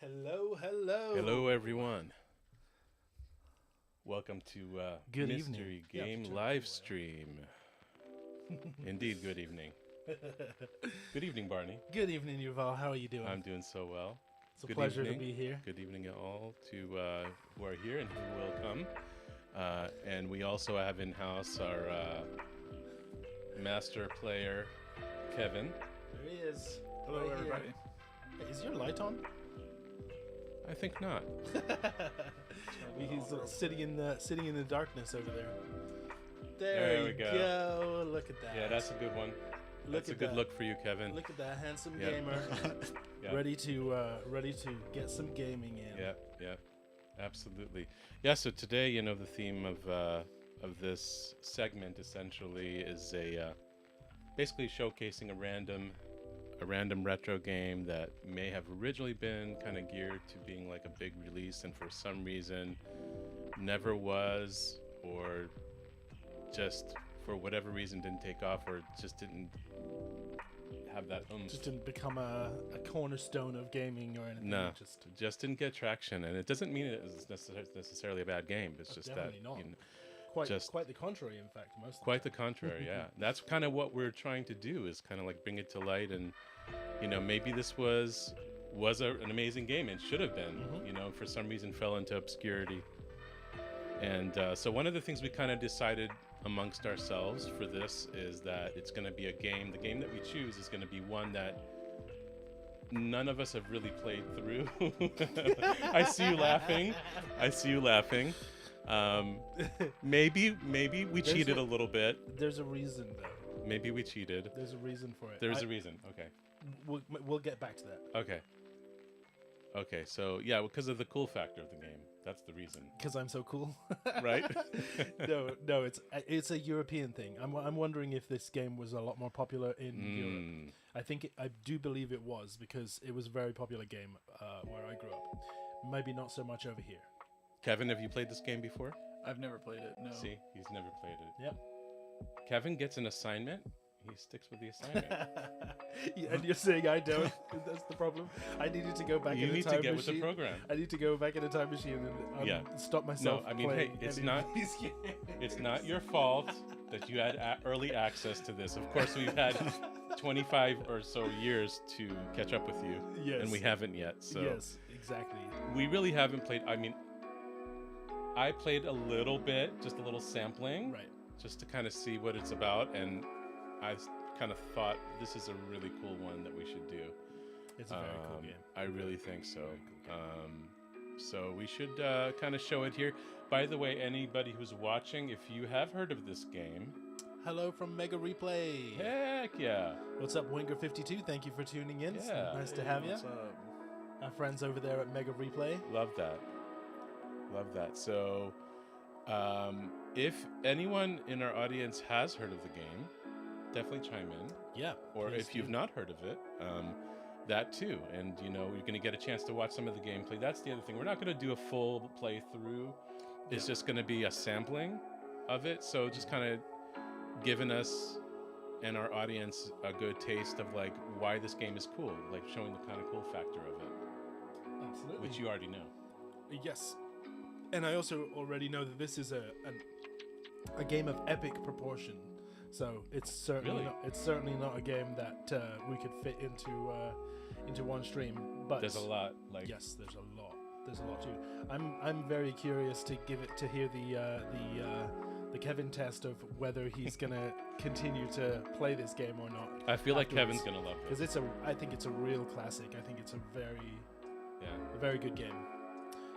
Hello, hello. Hello, everyone. Welcome to Good Mystery evening. Game live stream. Indeed, good evening. Good evening, Barney. Good evening, Yuval. How are you doing? I'm doing so well. It's a Good pleasure evening. to be here. Good evening, all to who are here and who will come. And we also have in-house our master player, Kevin. There he is. Hello, Right everybody. here. Hey, is your light on? I think not. He's sitting in the darkness over there. There we you go. Look at that. Yeah, that's a good one. That's a good look for you, Kevin. Look at that handsome Yep. gamer, Yep. ready to get some gaming in. Yeah, absolutely. Yeah, so today, the theme of this segment essentially is basically showcasing a random retro game that may have originally been kind of geared to being like a big release and for some reason never was, or just for whatever reason didn't take off, or just didn't have that Just didn't become a cornerstone of gaming or anything. No, just didn't get traction, and it doesn't mean it is necessarily a bad game. It's just that definitely not. you know, Quite the contrary, in fact. Most of quite the the contrary. Yeah, that's kind of what we're trying to do, is kind of like bring it to light, and maybe this was an amazing game and should have been. For some reason fell into obscurity, and so one of the things we kind of decided amongst ourselves for this is that it's going to be a game. The game that we choose is going to be one that none of us have really played through. I see you laughing. Maybe we cheated a little bit. There's a reason, though. Maybe we cheated. There's a reason for it. There's a reason. Okay. We'll get back to that. Okay. So yeah, because of the cool factor of the game. That's the reason. Because I'm so cool. Right? No. It's a European thing. I'm wondering if this game was a lot more popular in Europe. I do believe it was, because it was a very popular game where I grew up. Maybe not so much over here. Kevin, have you played this game before? I've never played it, no. See, he's never played it. Yep. Kevin gets an assignment. He sticks with the assignment. Yeah, and you're saying I don't. That's the problem. I needed to go back You in a need time to get machine. with the program. I need to go back in a time machine and stop myself. No, I mean, playing hey, it's any of not- these games. It's not your fault that you had early access to this. Of course, we've had 25 or so years to catch up with you, Yes. and we haven't yet. So Yes, exactly. we really haven't played. I mean, I played a little bit, just a little sampling, Right. just to kind of see what it's about, and I kind of thought this is a really cool one that we should do. It's a very cool game. I really think so. Very cool game. So we should kind of show it here. By the way, anybody who's watching, if you have heard of this game, Hello from Mega Replay. heck yeah. What's up, Winger52? Thank you for tuning in. It's Yeah. nice to have you. What's up? Our friends over there at Mega Replay. Love that. So if anyone in our audience has heard of the game, definitely chime in. Yeah. Or please if you've do. not heard of it, that too. And you're going to get a chance to watch some of the gameplay. That's the other thing. We're not going to do a full playthrough. It's just going to be a sampling of it. So just kind of giving us and our audience a good taste of like why this game is cool, like showing the kind of cool factor of it, Absolutely. which you already know. Yes. And I also already know that this is a game of epic proportion. So it's certainly not a game that we could fit into one stream. But There's a lot. Like yes, there's a lot. There's a lot to it. I'm very curious to hear the Kevin test of whether he's gonna continue to play this game or not. I feel like afterwards. Kevin's gonna love Because this. I think it's a real classic. I think it's a Yeah. very good game.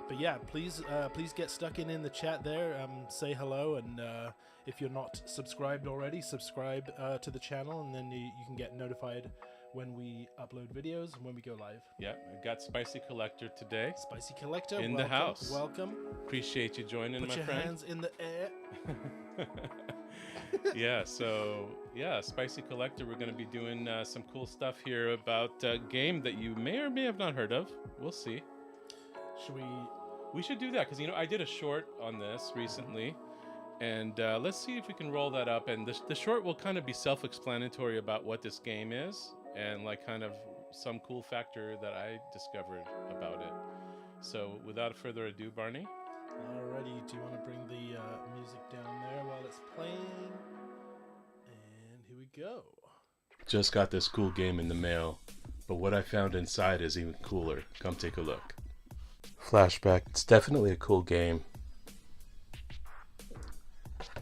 But yeah, please get stuck in the chat there. Say hello, and if you're not subscribed already, subscribe to the channel, and then you can get notified when we upload videos and when we go live. Yeah. We've got Spicy Collector today. Spicy Collector, In the welcome, house. Welcome. Appreciate you joining, Put my your friend. hands in the air. Yeah. So yeah, Spicy Collector. We're gonna be doing some cool stuff here about a game that you may or may have not heard of. We'll see. Should we? We should do that because I did a short on this recently, and let's see if we can roll that up. And the short will kind of be self-explanatory about what this game is, and like kind of some cool factor that I discovered about it. So without further ado, Barney. Alrighty, do you want to bring the music down there while it's playing? And here we go. Just got this cool game in the mail, but what I found inside is even cooler. Come take a look. Flashback, it's definitely a cool game.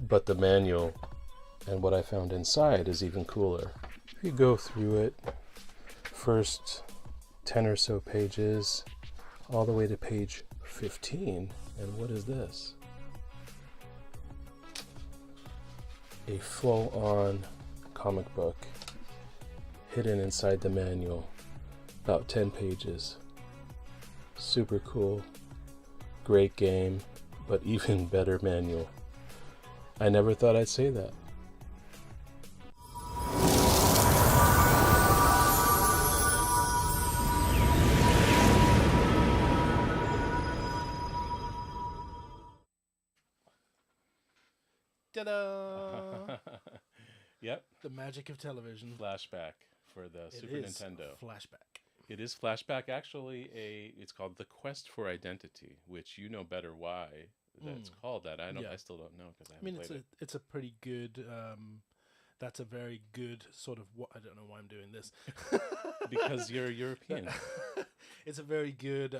But the manual and what I found inside is even cooler. If you go through it, first 10 or so pages, all the way to page 15, and what is this? A full-on comic book hidden inside the manual, about 10 pages. Super cool, great game, but even better manual. I never thought I'd say that. Ta-da! Yep. The magic of television. Flashback for the Super Nintendo. Flashback. It is Flashback. Actually, it's called The Quest for Identity, which you know better why that's called that. I still don't know because I haven't played it. It's a pretty good. That's a very good sort of. I don't know why I'm doing this. Because you're European. It's a very good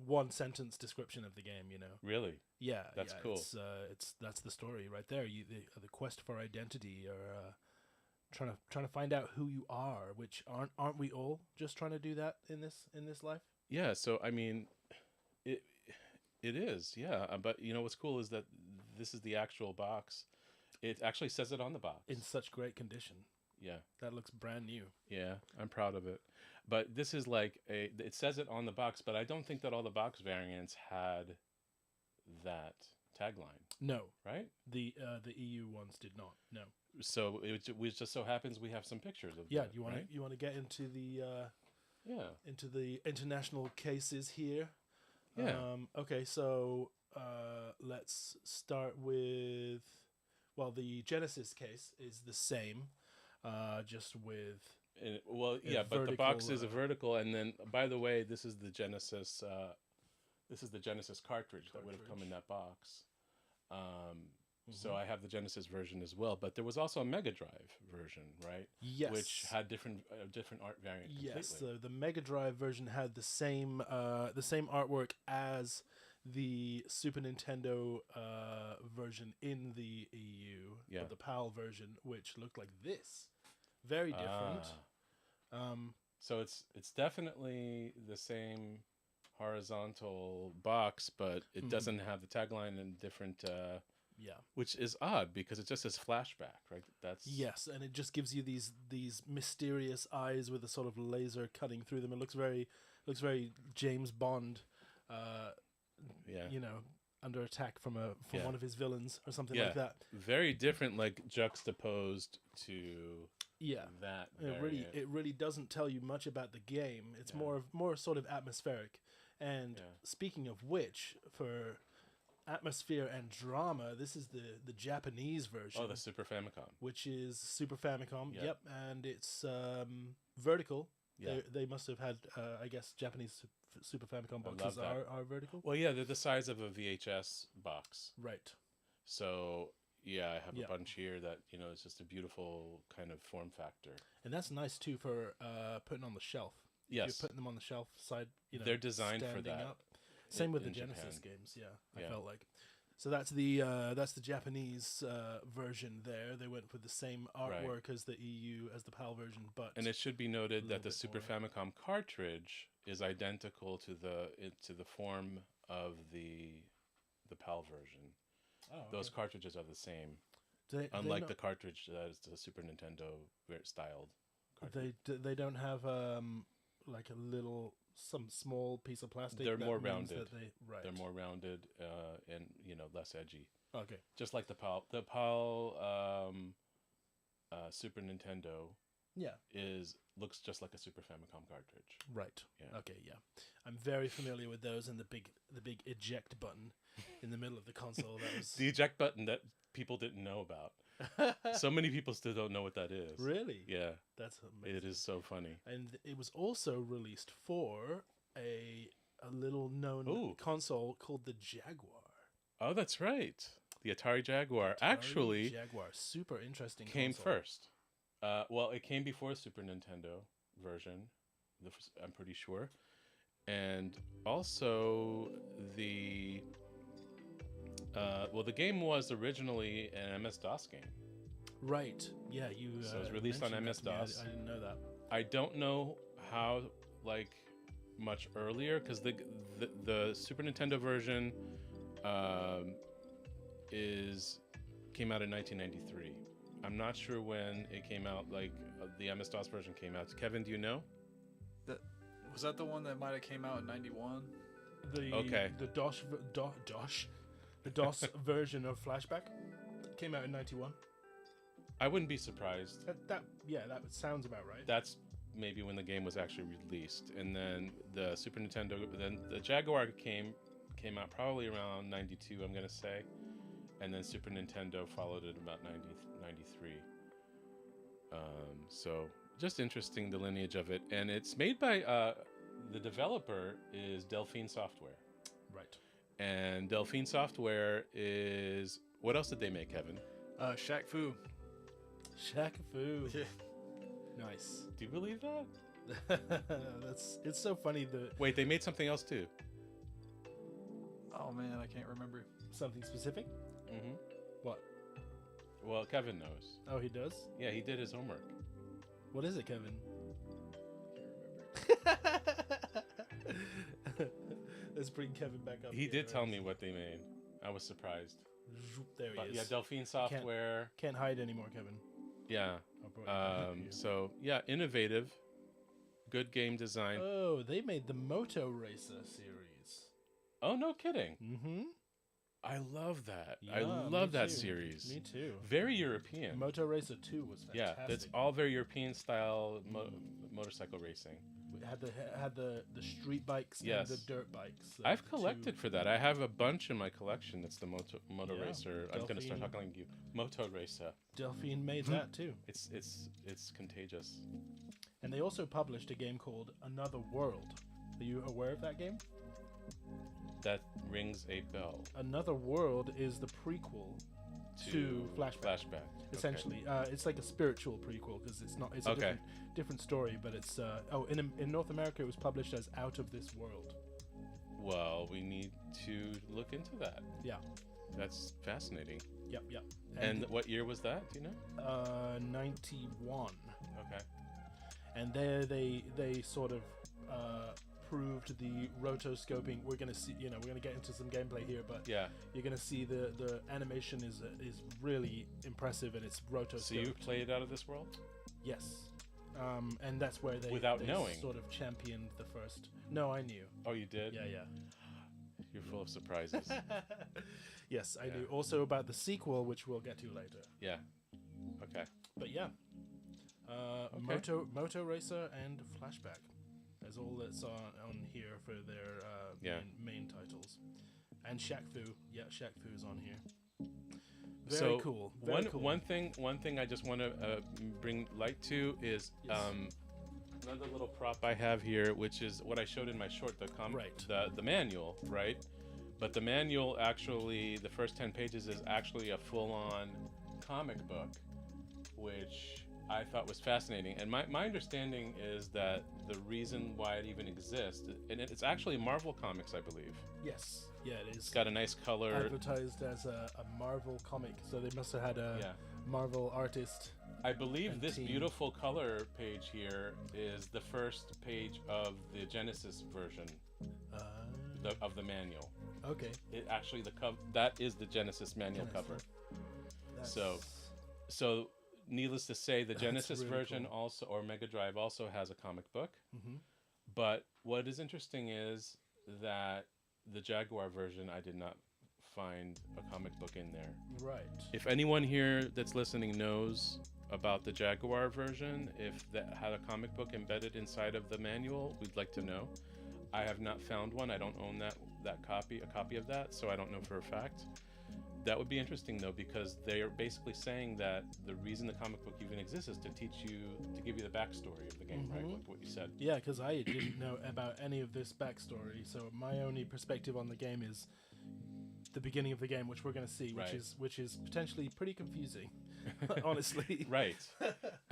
one sentence description of the game. You know. Really? Yeah, that's cool. That's the story right there. The quest for identity, or trying to find out who you are, which aren't we all just trying to do that in this life? Yeah. So I mean, it is, yeah. But you know what's cool is that this is the actual box. It actually says it on the box in such great condition. Yeah, that looks brand new. Yeah, I'm proud of it. But this is like it says it on the box, but I don't think that all the box variants had that tagline. No, right? The EU ones did not. No. So it just so happens we have some pictures of. Yeah, that, you want to get into the into the international cases here. Yeah. Okay, so let's start with, well, the Genesis case is the same, just with. But the box is a vertical, and then by the way, this is the Genesis. This is the Genesis cartridge that would have come in that box. So I have the Genesis version as well, but there was also a Mega Drive version, right? Yes. Which had different art variant. Yes. So the Mega Drive version had the same artwork as the Super Nintendo version in the EU. Yeah. But the PAL version, which looked like this, very different. So it's definitely the same horizontal box, but it doesn't have the tagline and different. Which is odd because it just says Flashback, right? Yes, and it just gives you these mysterious eyes with a sort of laser cutting through them. It looks very James Bond. You know, under attack from one of his villains or something like that. Very different, like juxtaposed to that. It really doesn't tell you much about the game. It's more sort of atmospheric. And speaking of which, for atmosphere and drama, this is the Japanese version. Oh, the Super Famicom. Which is Super Famicom. Yep, and it's vertical. Yeah. They must have had, I guess, Japanese Super Famicom boxes are vertical. Well, yeah, they're the size of a VHS box. Right. So, yeah, I have a bunch here that, it's just a beautiful kind of form factor. And that's nice, too, for putting on the shelf. Yes. You're putting them on the shelf side, they're designed for that. Up. Same with the Genesis games, I felt like. So that's the Japanese version there. They went with the same artwork as the EU, as the PAL version, and it should be noted that the Super Famicom cartridge is identical to the form of the PAL version. Oh, okay. Those cartridges are the same, unlike the cartridge that is the Super Nintendo styled cartridge. They don't have like some small piece of plastic. They're more rounded. Right. They're more rounded and less edgy. Okay. Just like the PAL. The PAL Super Nintendo. Yeah. Looks just like a Super Famicom cartridge. Right. Yeah. Okay. Yeah. I'm very familiar with those, and the big eject button in the middle of the console. That was the eject button that people didn't know about. So many people still don't know what that is. Really? Yeah, That's amazing. it is so funny. And it was also released for a little known Ooh. console called the Jaguar. Oh, that's right. The Atari Jaguar Atari actually Jaguar, super interesting came console. first. Well, it came before Super Nintendo version, I'm pretty sure. And also the the game was originally an MS-DOS game. Right. Yeah, you. So it was released on mentioned that to me. MS-DOS. I didn't know that. I don't know how much earlier, because the Super Nintendo version came out in 1993. I'm not sure when it came out. The MS-DOS version came out. Kevin, do you know? Was that the one that might have came out in 91? The DOS version of Flashback came out in 91. I wouldn't be surprised. That sounds about right. That's maybe when the game was actually released, and then the Super Nintendo, then the Jaguar came out probably around 92, I'm gonna say, and then Super Nintendo followed it about 93. So just interesting, the lineage of it, and it's made by the developer is Delphine Software. Right. And Delphine Software is, what else did they make, Kevin? Shaq Fu. Shaq Fu. Yeah. Nice. Do you believe that? It's so funny Wait, they made something else too. Oh man, I can't remember. something specific. Mm-hmm. What? Well, Kevin knows. Oh, he does. Yeah, he did his homework. What is it, Kevin? Can't remember. Let's bring Kevin back up. He did tell me what they made. I was surprised. There he But is. yeah, Delphine Software. Can't hide anymore, Kevin. Yeah. I brought him back here. So yeah, innovative, good game design. Oh, they made the Moto Racer series. Oh, no kidding. Mm-hmm. I love that. Yeah, I love me that too. series. Me too. Very European. Moto Racer 2 was Yeah, fantastic. that's all very European style motorcycle racing. It had the street bikes Yes. and the dirt bikes. I've the collected two. for that. I have a bunch in my collection. That's the Moto Yeah, Racer. I'm gonna start Delphine. talking like you. Moto Racer. Delphine made that too. It's contagious. And they also published a game called Another World. Are you aware of that game? That rings a bell. Another World is the prequel to Flashback. Essentially, it's like a spiritual prequel because it's not. It's a Okay. different story, but it's. In North America, it was published as Out of This World. Well, we need to look into that. Yeah. That's fascinating. Yep. And what year was that? Do you know? 91. Okay. And there they sort of proved the rotoscoping. We're gonna see, we're gonna get into some gameplay here, but Yeah. you're gonna see the animation is really impressive, and it's rotoscoped. So you played Out of This World? Yes. And that's where they Without they knowing? sort of championed the first. No, I knew. Oh, you did? Yeah. You're full of surprises. Yes, I Yeah. knew. Also about the sequel, which we'll get to later. Yeah. Okay. But yeah, Moto Racer and Flashback. That's all that's on here for their main titles. And Shaq Fu. Yeah, Shaq Fu is on here. Very cool. Very cool. One thing I just want to bring light to is Yes. another little prop I have here, which is what I showed in my short, Right. the manual, right? But the manual actually, the first 10 pages is actually a full-on comic book, which I thought was fascinating. And my understanding is that the reason why it even exists, and it's actually Marvel Comics, I believe. Yes. Yeah, it is. It's got a nice color. Advertised as a Marvel comic, so they must have had a Marvel artist. I believe and this team. beautiful color page here is the first page of the Genesis version of the manual. Okay. It actually that is the Genesis manual cover. So needless to say, the Genesis really version cool. also, or Mega Drive also has a comic book. Mhm. But what is interesting is that the Jaguar version, I did not find a comic book in there. Right. If anyone here that's listening knows about the Jaguar version, if that had a comic book embedded inside of the manual, we'd like to know. I have not found one. I don't own a copy of that, so I don't know for a fact. That would be interesting though, because they are basically saying that the reason the comic book even exists is to teach you, to give you the backstory of the game, right? Like what you said. Yeah, because I didn't know about any of this backstory, so my only perspective on the game is the beginning of the game, which we're going to see, which is potentially pretty confusing, honestly. Right.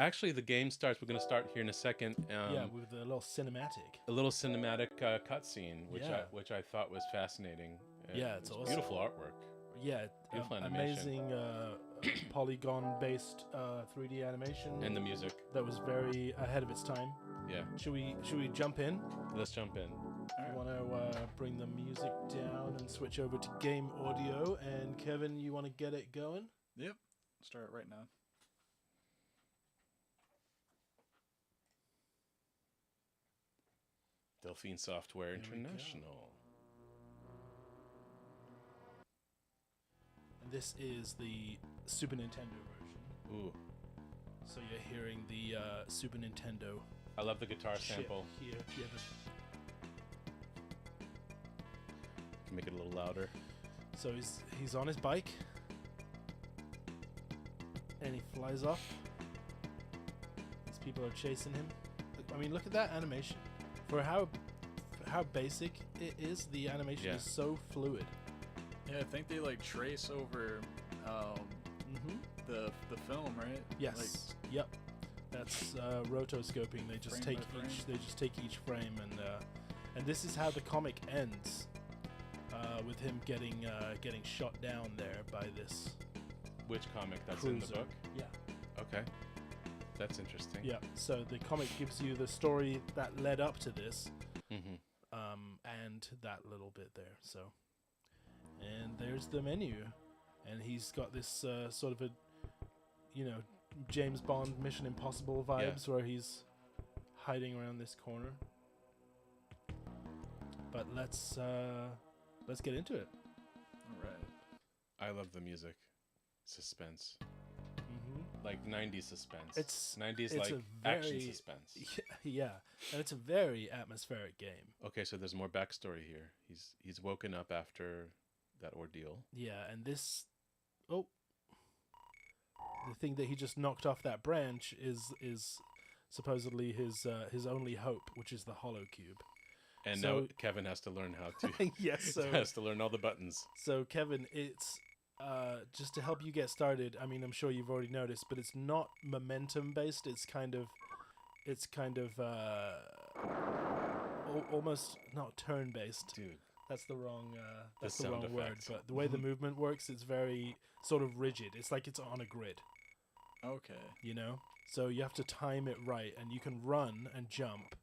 Actually, the game starts. We're going to start here in a second. Yeah, with a little cinematic. A little cinematic cutscene, which I thought was fascinating. Yeah, it's awesome. Beautiful artwork. Yeah, Beautiful animation. amazing polygon-based 3D animation, And the music. that was very ahead of its time. Yeah. Should we jump in? Let's jump in. You want to bring the music down and switch over to game audio, and Kevin, you want to get it going? Yep. Start right now. Delphine Software There we go. International. And this is the Super Nintendo version. Ooh, So you're hearing the Super Nintendo I love the guitar chip sample. here. Yeah, Can make it a little louder. so he's on his bike, and he flies off. These people are chasing him. I mean, look at that animation. For how basic it is, the animation Yeah. is so fluid. Yeah, I think they like trace over the film, right? Yes. Yep. That's rotoscoping. They just Frame take by frame. each frame, and this is how the comic ends, with him getting shot down there by this Which comic? That's in the cruiser. book? Yeah. Okay. That's interesting. Yeah. So the comic gives you the story that led up to this, Mm-hmm. and that little bit there. So, and there's the menu, and he's got this sort of a, James Bond Mission Impossible vibes, where he's hiding around this corner. But let's get into it. All right. I love the music. Suspense. Mm-hmm. Like 90s suspense. It's 90s it's like a action very- suspense. Yeah, and it's a very atmospheric game. Okay, so there's more backstory here. He's woken up after that ordeal. Yeah, and this, the thing that he just knocked off that branch is supposedly his only hope, which is the hollow cube. And So- now Kevin has to learn how to Yes, so has to learn all the buttons. so Kevin, it's just to help you get started. I mean, I'm sure you've already noticed, but it's not momentum based. It's kind of almost not turn based. Dude, That's the wrong that's The the wrong sound word. effects. But the way the movement works, it's very sort of rigid. It's like it's on a grid, Okay. So you have to time it right, and you can run and jump,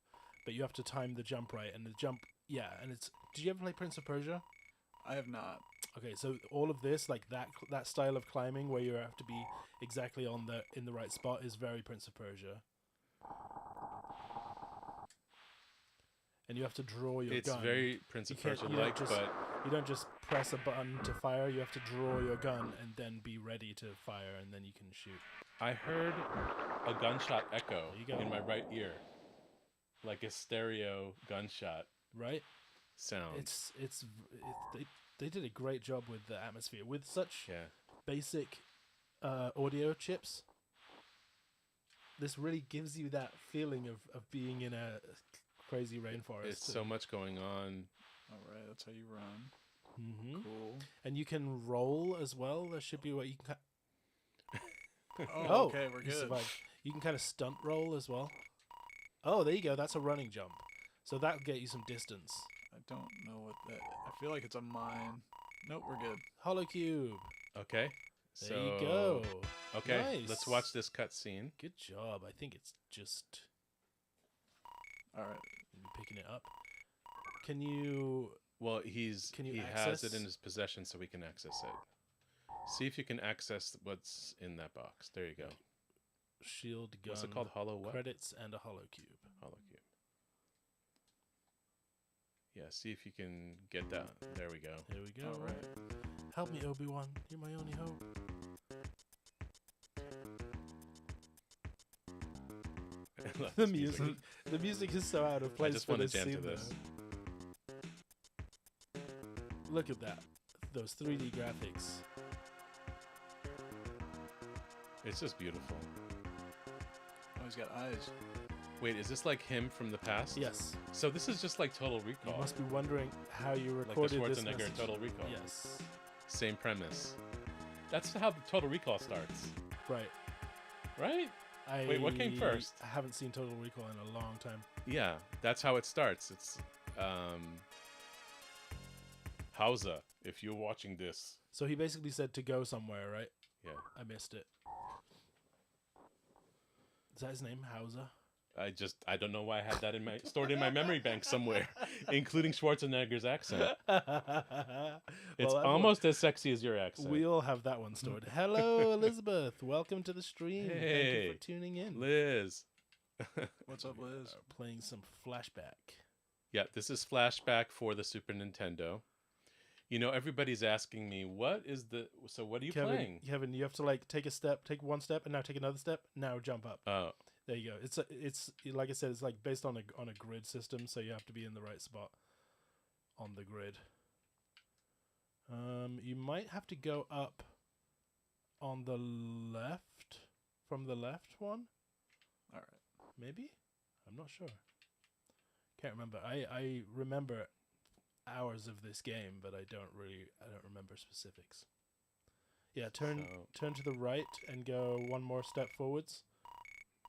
but you have to time the jump right. And the jump, yeah. And it's. Did you ever play Prince of Persia? I have not. Okay, so all of this, like that style of climbing, where you have to be exactly in the right spot, is very Prince of Persia. And you have to draw your it's gun. very Prince of You can't- Persia you don't like, just- but You don't just press a button to fire. You have to draw your gun and then be ready to fire, and then you can shoot. I heard a gunshot echo There you go. in my right ear. Like a stereo gunshot Right? sound. They did a great job with the atmosphere with such Yeah. basic audio chips. This really gives you that feeling of being in a crazy rainforest. It's so much going on. All right, that's how you run. Hmm. Cool. And you can roll as well. There should be what you can. Oh, okay, we're you good. survived. You can kind of stunt roll as well. Oh, there you go. That's a running jump. So that'll get you some distance. I don't know what that. I feel like it's a mine. Nope, we're good. Hollow cube. Okay. There you go. Okay, let's watch Nice. this cutscene. Good job. I think it's just All right. picking it up. Can you? Well, Can you he has access? it in his possession, so we can access it. See if you can access what's in that box. There you go. Shield gun. What's it called? Hollow what? Credits and a hollow cube. Hollow cube. Yeah, see if you can get that. There we go. Here we go. All right. Help me, Obi-Wan. You're my only hope. I love The this music. The music is so out of place. just for wanna this jam to scene, this. though. Look at that. Those 3D graphics. It's just beautiful. Oh, he's got eyes. Wait, is this like him from the past? Yes. So this is just like Total Recall. You must be wondering how you like the recorded this Schwarzenegger message. Total Recall. Yes. Same premise. That's how the Total Recall starts, Right. right? Wait, what came first? I haven't seen Total Recall in a long time. Yeah, that's how it starts. It's Hausa, if you're watching this. So he basically said to go somewhere, right? Yeah. I missed it. Is that his name, Hausa? I don't know why I had that in my stored in my memory bank somewhere, including Schwarzenegger's accent. It's almost as sexy as your accent. We all have that one stored. Hello, Elizabeth. Welcome to the stream. Thank Hey, you for tuning in. Liz. What's up, Liz? Playing some Flashback. Yeah, this is Flashback for the Super Nintendo. You know, everybody's asking me, what are you playing? Kevin, you have to like take one step, and now take another step. Now jump up. Oh, There you go. It's like I said, it's like based on a grid system, so you have to be in the right spot on the grid. You might have to go up on the left from the left one. All right. Maybe? I'm not sure. Can't remember. I remember hours of this game, but I don't remember specifics. Yeah, turn to the right and go one more step forwards.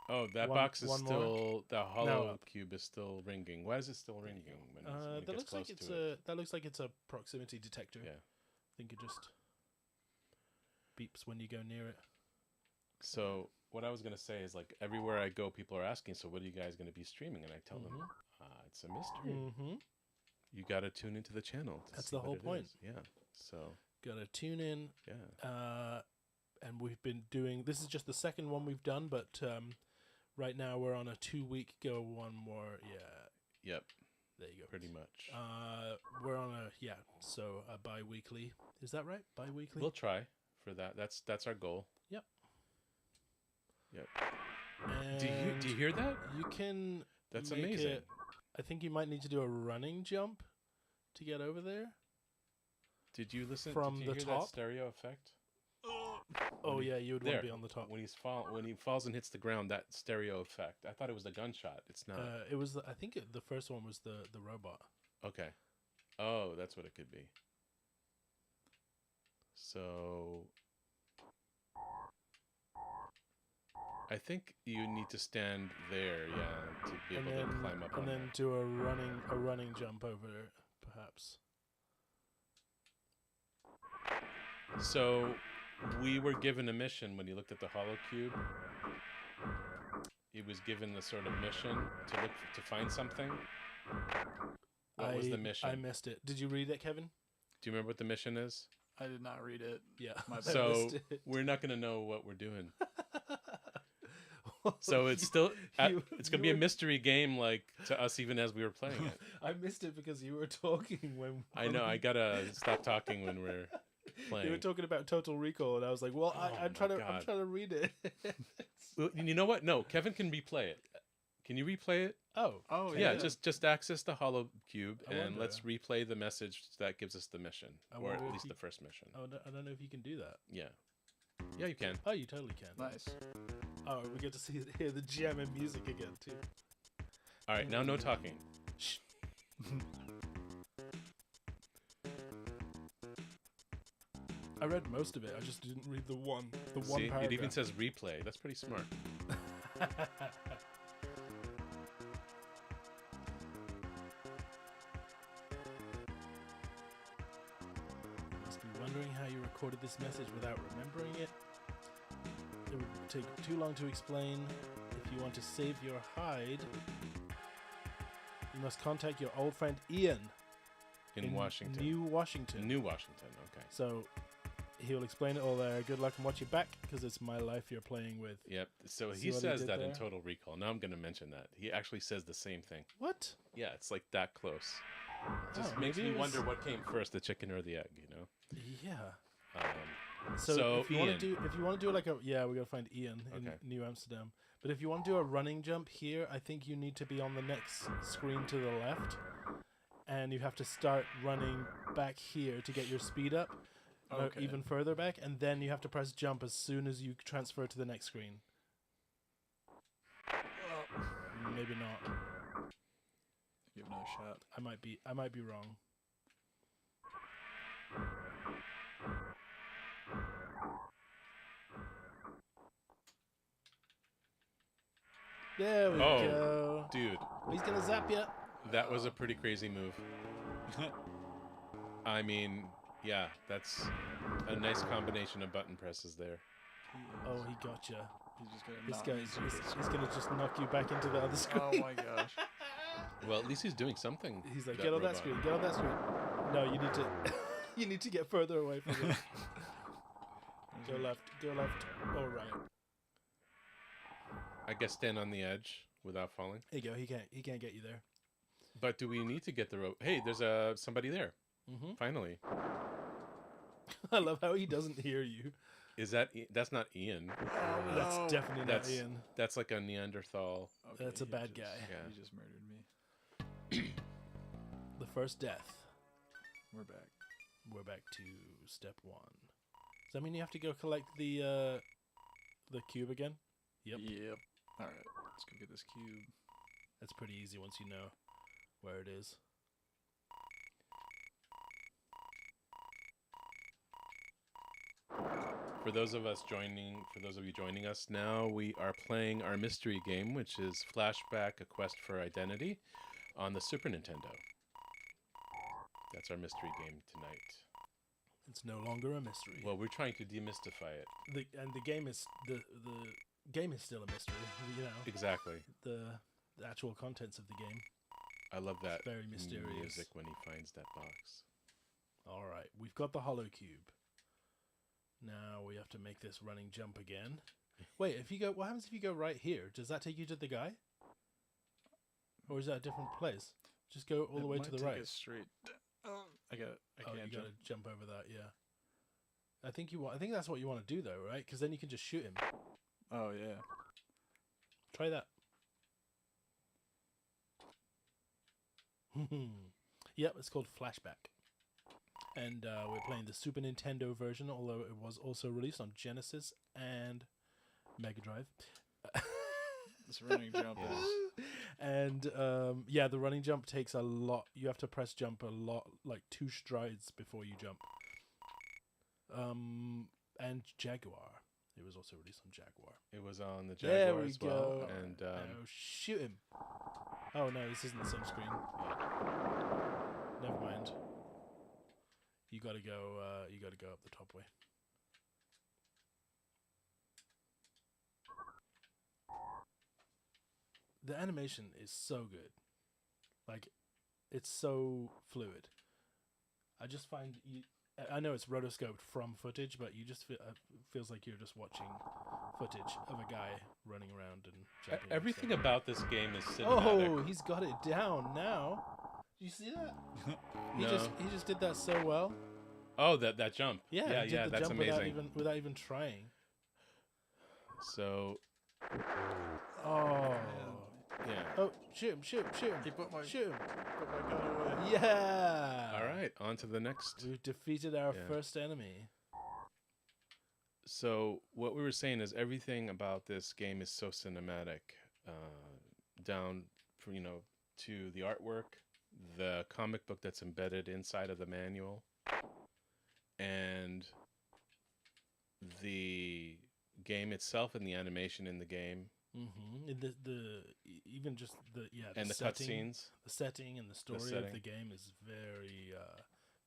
oh, that box is one more. still the Now hollow up. cube is still ringing. Why is it still ringing when it That gets looks like close it's to it? that looks like it's a proximity detector. Yeah. I think it just beeps when you go near it. So what I was gonna say is like everywhere I go, people are asking, so what are you guys gonna be streaming? And I tell them, it's a mystery. Mm-hmm. You gotta tune into the channel. That's see the whole what it point. is. Yeah. So Gotta tune in. yeah. And we've been doing. This is just the second one we've done, but right now we're on a 2-week go. One more. Yeah. Yep. There you go. Pretty much. We're on so a bi-weekly. Is that right? Bi-weekly? We'll try for that. That's our goal. Yep. Yep. And Do you hear that? You can. That's make amazing. it- I think you might need to do a running jump to get over there. Did you listen From did you the hear top? that stereo effect? Oh yeah, you would want to be on the top. When he falls and hits the ground, that stereo effect. I thought it was the gunshot. It's not. It was. I think the first one was the robot. Okay. Oh, that's what it could be. So I think you need to stand there, yeah, to be able to climb up on and then that. do a running jump over it, perhaps. So we were given a mission when you looked at the hollow cube. He was given the sort of mission to find something. What was the mission? I missed it. Did you read it, Kevin? Do you remember what the mission is? I did not read it. Yeah. My bad. So missed it. we're not going to know what we're doing. So it's still it's going to be a mystery game, like to us, even as we were playing it. I missed it because you were talking when. I know. I gotta stop talking when we're playing. You were talking about Total Recall, and I was like, "Well, I'm trying to read it." Well, you know what? No, Kevin can replay it. Can you replay it? Oh, Yeah, just access the hollow cube I and wonder. let's replay the message that gives us the mission, I or wonder at if least you- the first mission. I don't know if you can do that. Yeah, yeah, you can. Oh, you totally can. Nice. Oh, we get to hear the jamming music again too. All right, now no talking. Shh. I read most of it. I just didn't read the one See, paragraph. it even says replay. That's pretty smart. Must be wondering how you recorded this message without remembering it. It would take too long to explain. If you want to save your hide, you must contact your old friend Ian In Washington. New Washington. New Washington. Okay. So he'll explain it all there. Good luck and watch your back, because it's my life you're playing with. Yep. So See he what he says did that in there? Total Recall. Now I'm going to mention that. He actually says the same thing. What? Yeah, it's like that close. Just Oh, makes maybe me it was- wonder what came first, the chicken or the egg, you know? Yeah. So if you want Ian. to do like a we gotta find Ian in Okay. New Amsterdam. But if you want to do a running jump here, I think you need to be on the next screen to the left, and you have to start running back here to get your speed up. Okay. even further back, and then you have to press jump as soon as you transfer to the next screen. Maybe not. You have no shot. I might be wrong. There we go. Dude, He's gonna zap you. that was a pretty crazy move. I mean, yeah, that's a nice combination of button presses there. Oh, he gotcha. He's just gonna This knock guy me is through this. he's gonna just knock you back into the other screen. Oh my gosh. Well, at least he's doing something. He's like, that get on that robot. screen, get on that screen. No, you need to you need to get further away from him. Go left, all right. I guess stand on the edge without falling. There you go, he can't get you there. But do we need to get the rope? Hey, there's somebody there. Mm-hmm. Finally. I love how he doesn't hear you. Is that that's not Ian? Oh, That's no. definitely That's not Ian. That's like a Neanderthal. Okay, That's a he bad just- guy. Yeah. He just murdered me. The first death. We're back. We're back to step 1. Does that mean you have to go collect the cube again? Yep. Yep. All right. Let's go get this cube. That's pretty easy once you know where it is. For those of you joining us now, we are playing our mystery game, which is Flashback: A Quest for Identity, on the Super Nintendo. That's our mystery game tonight. It's no longer a mystery. Well, we're trying to demystify it. The game is the game is still a mystery. You know, Exactly. the actual contents of the game. I love that Very mysterious. music when he finds that box. All right, we've got the hollow cube. Now we have to make this running jump again. Wait, what happens if you go right here? Does that take you to the guy? Or is that a different place? Just go all the way to the right. Straight. I got it. I Oh, can't you jump. gotta jump over that, yeah. I think that's what you want to do though, right? Because then you can just shoot him. Oh yeah. Try that. Yep, it's called Flashback. And we're playing the Super Nintendo version, although it was also released on Genesis and Mega Drive. This running jump is. And yeah, the running jump takes a lot. You have to press jump a lot, like 2 strides before you jump. And Jaguar. It was also released on Jaguar. It was on the There Jaguar we as well. go. And Oh, shoot him. Oh no, this isn't the same screen. Never mind. You gotta go up the top way. The animation is so good. Like, it's so fluid. I just find I know it's rotoscoped from footage, but you just feels like you're just watching footage of a guy running around and jumping. and everything stuff. about this game is cinematic. Oh, he's got it down now. Do you see that? No. He just did that so well. Oh, that jump. Yeah, yeah, he did the that's jump amazing. without even trying. So, Oh. yeah. Oh, shoot him! He put my Shoot him! gun away. Yeah. All right, on to the next. We've defeated our Yeah. first enemy. So what we were saying is everything about this game is so cinematic, down from, to the artwork, the comic book that's embedded inside of the manual, and the game itself and the animation in the game, Mm-hmm. Even just the and the setting, cutscenes. the setting and the story of setting. the game is very,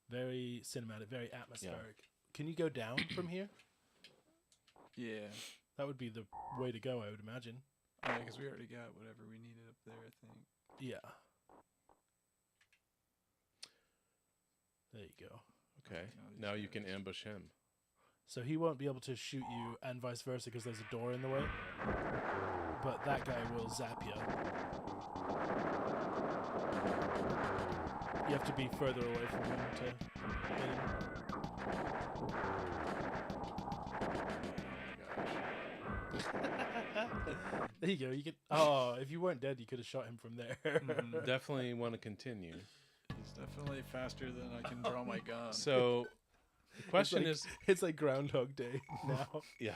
very cinematic, very atmospheric. Can you go down from here? Yeah. That would be the way to go, I would imagine. Yeah, because we already got whatever we needed up there, I think. Yeah. There you go. Okay, these now you guys. can ambush him. So he won't be able to shoot you, and vice versa, because there's a door in the way. But that guy will zap you. You have to be further away from him to hit him. There you go. You could. Oh, if you weren't dead, you could have shot him from there. Definitely want to continue. He's definitely faster than I can draw my gun. So The question is, it's like Groundhog Day now. yeah.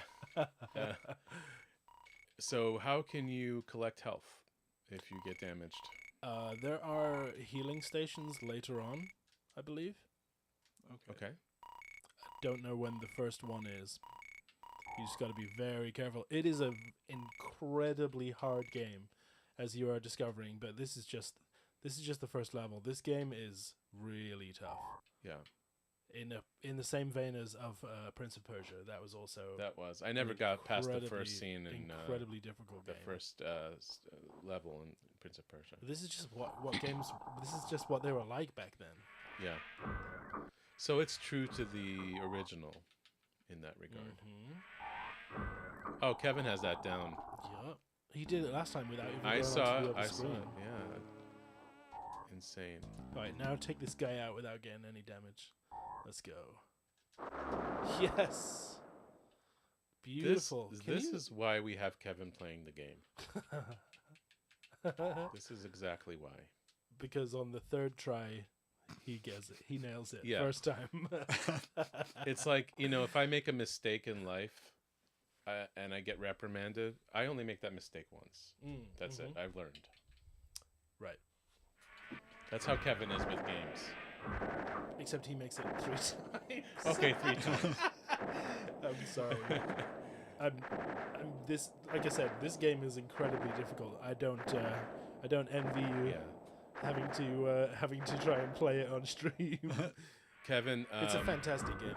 So how can you collect health if you get damaged? There are healing stations later on, I believe. Okay. Don't know when the first one is. You just got to be very careful. It is an incredibly hard game, as you are discovering. But this is just the first level. This game is really tough. Yeah. In the same vein as of Prince of Persia, that was also I never got past the incredibly- first scene in incredibly difficult the game. first level in Prince of Persia. This is just what games. This is just what they were like back then. Yeah. So it's true to the original in that regard. Oh, Kevin has that down. Yeah, he did it last time without even I going saw onto the it. other I saw screen. it. Yeah. Insane. All right, now take this guy out without getting any damage. Let's go. Yes. Beautiful. This is why we have Kevin playing the game. This is exactly why. Because on the third try, he gets it. He nails it. Yeah. First time. It's like, if I make a mistake in life and I get reprimanded, I only make that mistake once. That's it. I've learned. Right. That's how Kevin is with games. Except he makes it 3 times. Okay, 3 times. I'm sorry. I'm this. Like I said, this game is incredibly difficult. I don't envy you Yeah. having to try and play it on stream. Kevin, It's a fantastic game.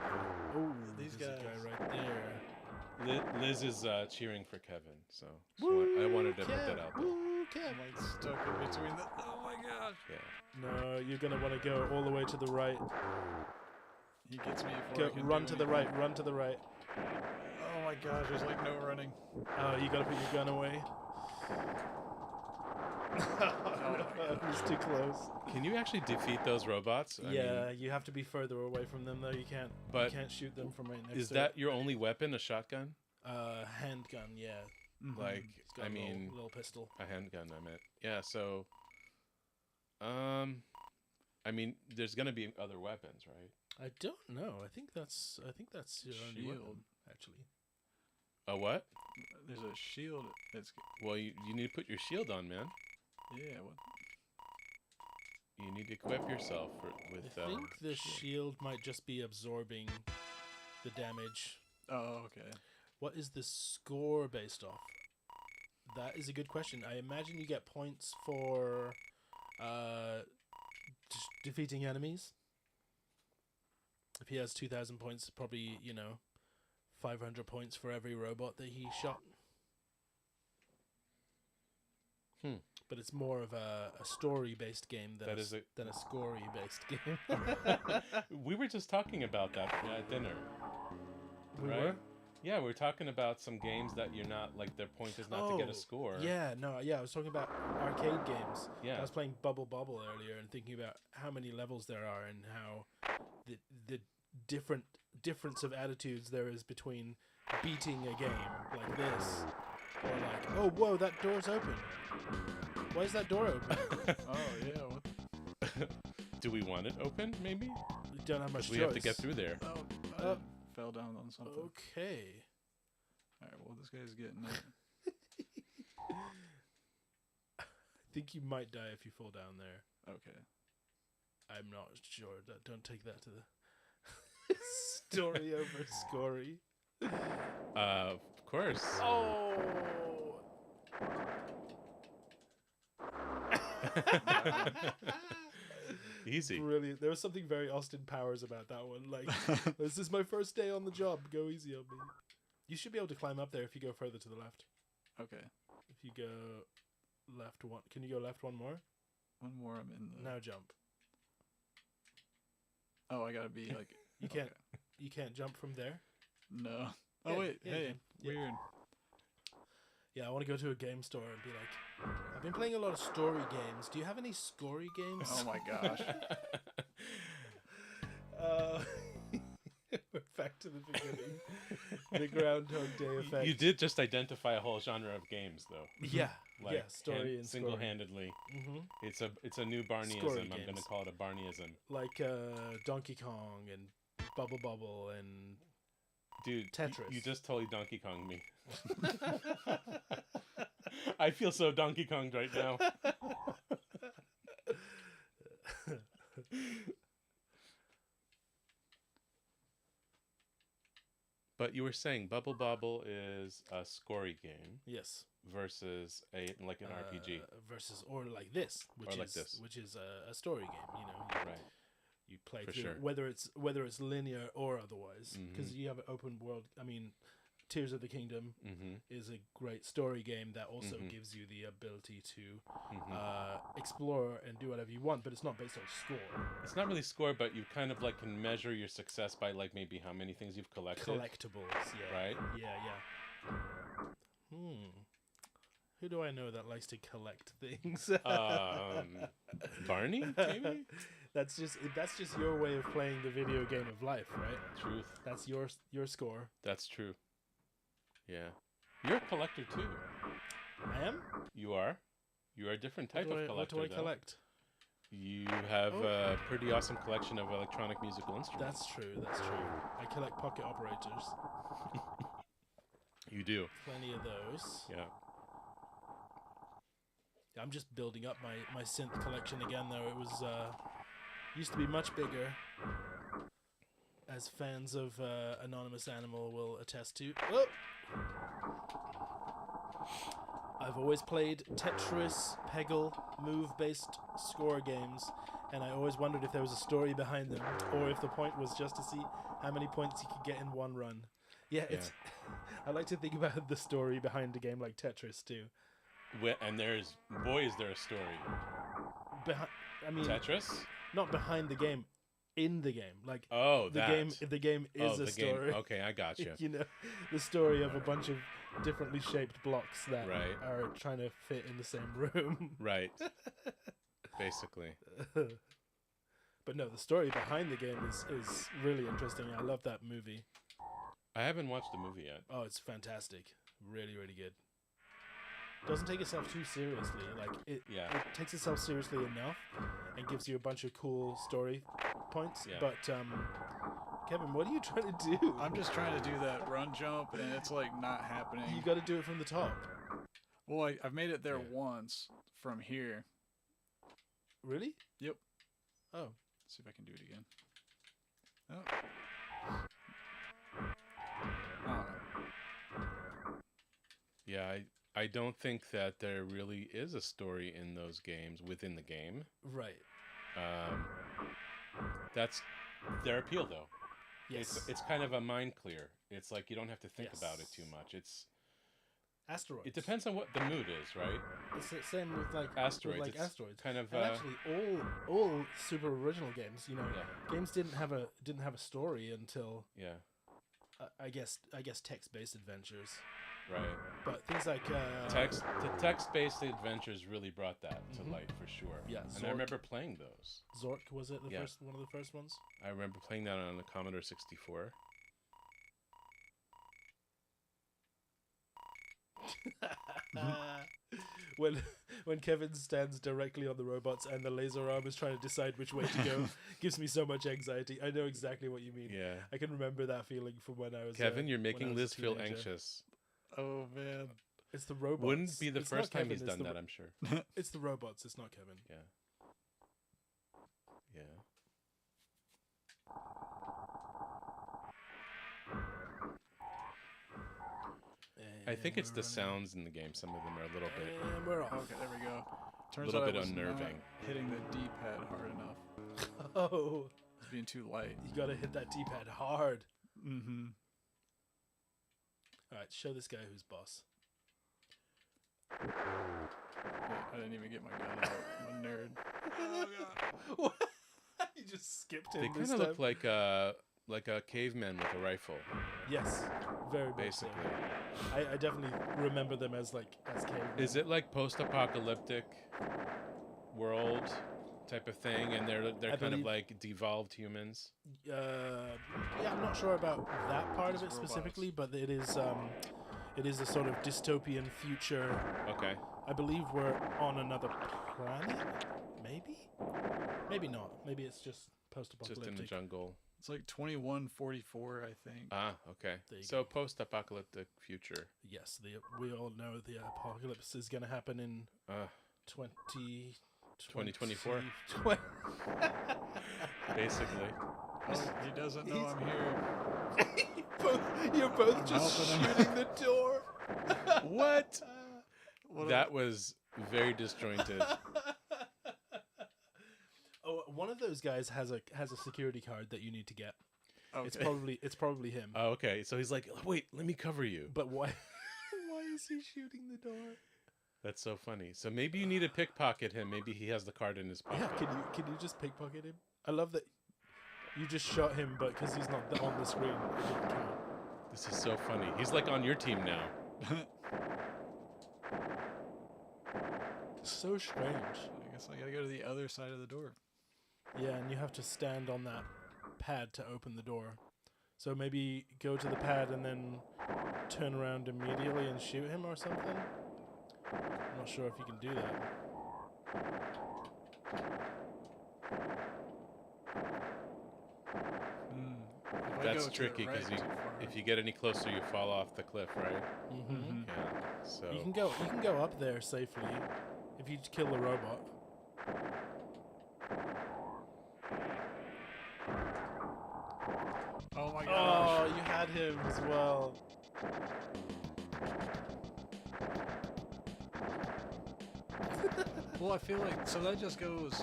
Oh, These there's a guys. guy right there. Liz is cheering for Kevin, so I wanted to put that out there. Woo, Kev. I'm like stuck in between the. Oh my gosh! Yeah. No, you're gonna want to go all the way to the right. He gets me before I Go, can run do to the anything. right. Run to the right. Oh my gosh! There's like no running. Oh, you gotta put your gun away. It was too close. Can you actually defeat those robots? I Yeah, mean, you have to be further away from them though. You can't. But you can't shoot them from right next is to that your only weapon, a shotgun? handgun? Yeah. Like, It's got I a mean, little pistol. a handgun, I meant. Yeah, so, I mean, there's gonna be other weapons, right? I don't know. I think that's your only weapon, Shield. actually. A what? There's a shield. It's Well, you need to put your shield on, man. yeah. What? You need to equip yourself with. I think the shield might just be absorbing the damage. Oh, okay. What is the score based off? That is a good question. I imagine you get points for defeating enemies. If he has 2,000 points, probably 500 points for every robot that he shot. But it's more of a story-based game than than a scory-based game. We were just talking about that at dinner. We right? were? Yeah, we were talking about some games that you're not like. Their point is not to get a score. Yeah, I was talking about arcade games. Yeah. I was playing Bubble Bobble earlier and thinking about how many levels there are and how the difference of attitudes there is between beating a game like this or like, oh whoa, that door's open. Why is that door open? Oh yeah. What? Do we want it open? Maybe. We don't have much choice. We have to get through there. Oh, I fell down on something. Okay. All right. Well, this guy's getting it. I think you might die if you fall down there. Okay. I'm not sure. Don't take that to the story over scory. Of course. Oh. Easy. Brilliant. There was something very Austin Powers about that one. Like, this is my first day on the job. Go easy on me. You should be able to climb up there if you go further to the left. Okay. If you go left one, can you go left one more? One more. I'm in the. Now jump. Oh, I gotta be like. You can't. Okay. You can't jump from there. No. Yeah, Oh wait. yeah, you Hey. can. Yeah. Weird. Yeah, I want to go to a game store and be like, I've been playing a lot of story games. Do you have any scory games? Oh my gosh. We're back to the beginning. The Groundhog Day effect. You did just identify a whole genre of games, though. Yeah. Like yeah. Story and single-handedly. Mm-hmm. It's a new Barneyism. Scory I'm going to games. call it a Barneyism. Like Donkey Kong and Bubble Bobble and Dude, Tetris. you just totally Donkey Konged me. I feel so Donkey Konged right now. But you were saying Bubble Bobble is a scory game Yes. versus an RPG. Versus or like this, which is a story game. You know, Right. you play For through sure. whether it's linear or otherwise, because you have an open world. I mean, Tears of the Kingdom is a great story game that also gives you the ability to explore and do whatever you want, but it's not based on score. It's not really score, but you kind of like can measure your success by like maybe how many things you've collected. Collectibles, yeah. Right? Yeah. Who do I know that likes to collect things? Barney, maybe? That's just your way of playing the video game of life, right? Truth. That's your score. That's true. Yeah. You're a collector too. I am? You are. You are a different type of collector. What do I collect? You have a pretty awesome collection of electronic musical instruments. That's true. I collect pocket operators. You do. Plenty of those. Yeah. I'm just building up my synth collection again, though. It was used to be much bigger, as fans of Anonymous Animal will attest to. Oh! I've always played Tetris, Peggle, move-based score games, and I always wondered if there was a story behind them, or if the point was just to see how many points you could get in one run. Yeah, it's. I like to think about the story behind a game like Tetris too. And is there a story? Tetris? Not behind the game, in the game. Like the game is a story. Okay, I got you. You know, the story of a bunch of differently shaped blocks that are trying to fit in the same room. Right. Basically. But no, the story behind the game is really interesting. I love that movie. I haven't watched the movie yet. Oh, it's fantastic. Really, really good. Doesn't take itself too seriously. Like it takes itself seriously enough and gives you a bunch of cool story points. Yeah. But Kevin, what are you trying to do? I'm just trying to do that run jump, and it's like not happening. You got to do it from the top. Well, I've made it there once from here. Really? Yep. Oh. Let's see if I can do it again. Oh. Yeah, I don't think that there really is a story in those games within the game. Right. That's their appeal, though. Yes. It's kind of a mind clear. It's like you don't have to think about it too much. It's asteroids. It depends on what the mood is, right? It's the same with like asteroids. Asteroids. Kind of. And actually, all super original games, you know, games didn't have a story until I guess text-based adventures. Right. But things like the text-based adventures really brought that to light for sure. Yeah. And I remember playing those. Zork, was it first one of the first ones? I remember playing that on the Commodore 64. When Kevin stands directly on the robots and the laser arm is trying to decide which way to go, gives me so much anxiety. I know exactly what you mean. Yeah. I can remember that feeling from when I was. Kevin, you're making Liz feel anxious. Oh man, it's the robots. Wouldn't be the first time he's done that, I'm sure. It's the robots. It's not Kevin. Yeah. Yeah. I think it's the sounds in the game. Some of them are a little bit. And we're off. Okay, there we go. Turns a little out bit I was unnerving. not hitting the D-pad hard enough. Oh. It's being too light. You gotta hit that D-pad hard. Mm-hmm. All right, show this guy who's boss. I didn't even get my gun out. I'm a nerd. Oh god. What? You just skipped him. They kind of look like a caveman with a rifle. Yes, very basically. So. I definitely remember them as cavemen. Is it like post-apocalyptic world type of thing, and they're kind of like devolved humans? Yeah, I'm not sure about that part of it specifically, but it is a sort of dystopian future. Okay. I believe we're on another planet. Maybe not. Maybe it's just post-apocalyptic. Just in the jungle. It's like 2144, I think. Ah, okay. There you So go. post-apocalyptic future. Yes, we all know the apocalypse is going to happen in 2024? 20. Basically. Oh, he doesn't know I'm here. You're both I'm just helping him. shooting the door. What? What That was very disjointed. Oh, one of those guys has a security card that you need to get. okay. It's probably him. Oh, okay. So he's like, wait, let me cover you. But why? Why is he shooting the door? That's so funny. So maybe you need to pickpocket him. Maybe he has the card in his pocket. Yeah, can you just pickpocket him? I love that you just shot him, but because he's not on the screen, it didn't count. This is so funny. He's like on your team now. So strange. I guess I gotta go to the other side of the door. Yeah, and you have to stand on that pad to open the door. So maybe go to the pad and then turn around immediately and shoot him or something? I'm not sure if you can do that. If I That's go to tricky the because right too far. if you get any closer, you fall off the cliff, right? Mm-hmm. Yeah. So You can go up there safely if you kill the robot. Oh my Oh, gosh. you had him as well. Well, I feel like so that just goes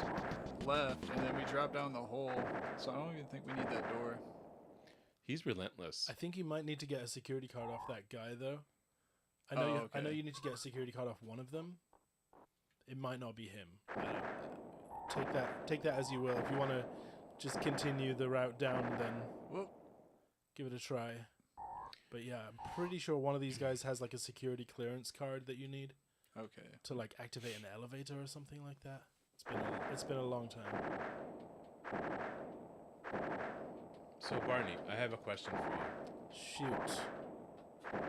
left, and then we drop down the hole. So I don't even think we need that door. he's relentless. I think you might need to get a security card off that guy though. I know okay. you need to get a security card off one of them. It might not be him. I don't, take that as you will. If you want to just continue the route down, then Whoop. give it a try. But yeah, I'm pretty sure one of these guys has like a security clearance card that you need Okay. to like activate an elevator or something like that. It's been a long time. So Barney, I have a question for Shoot. you.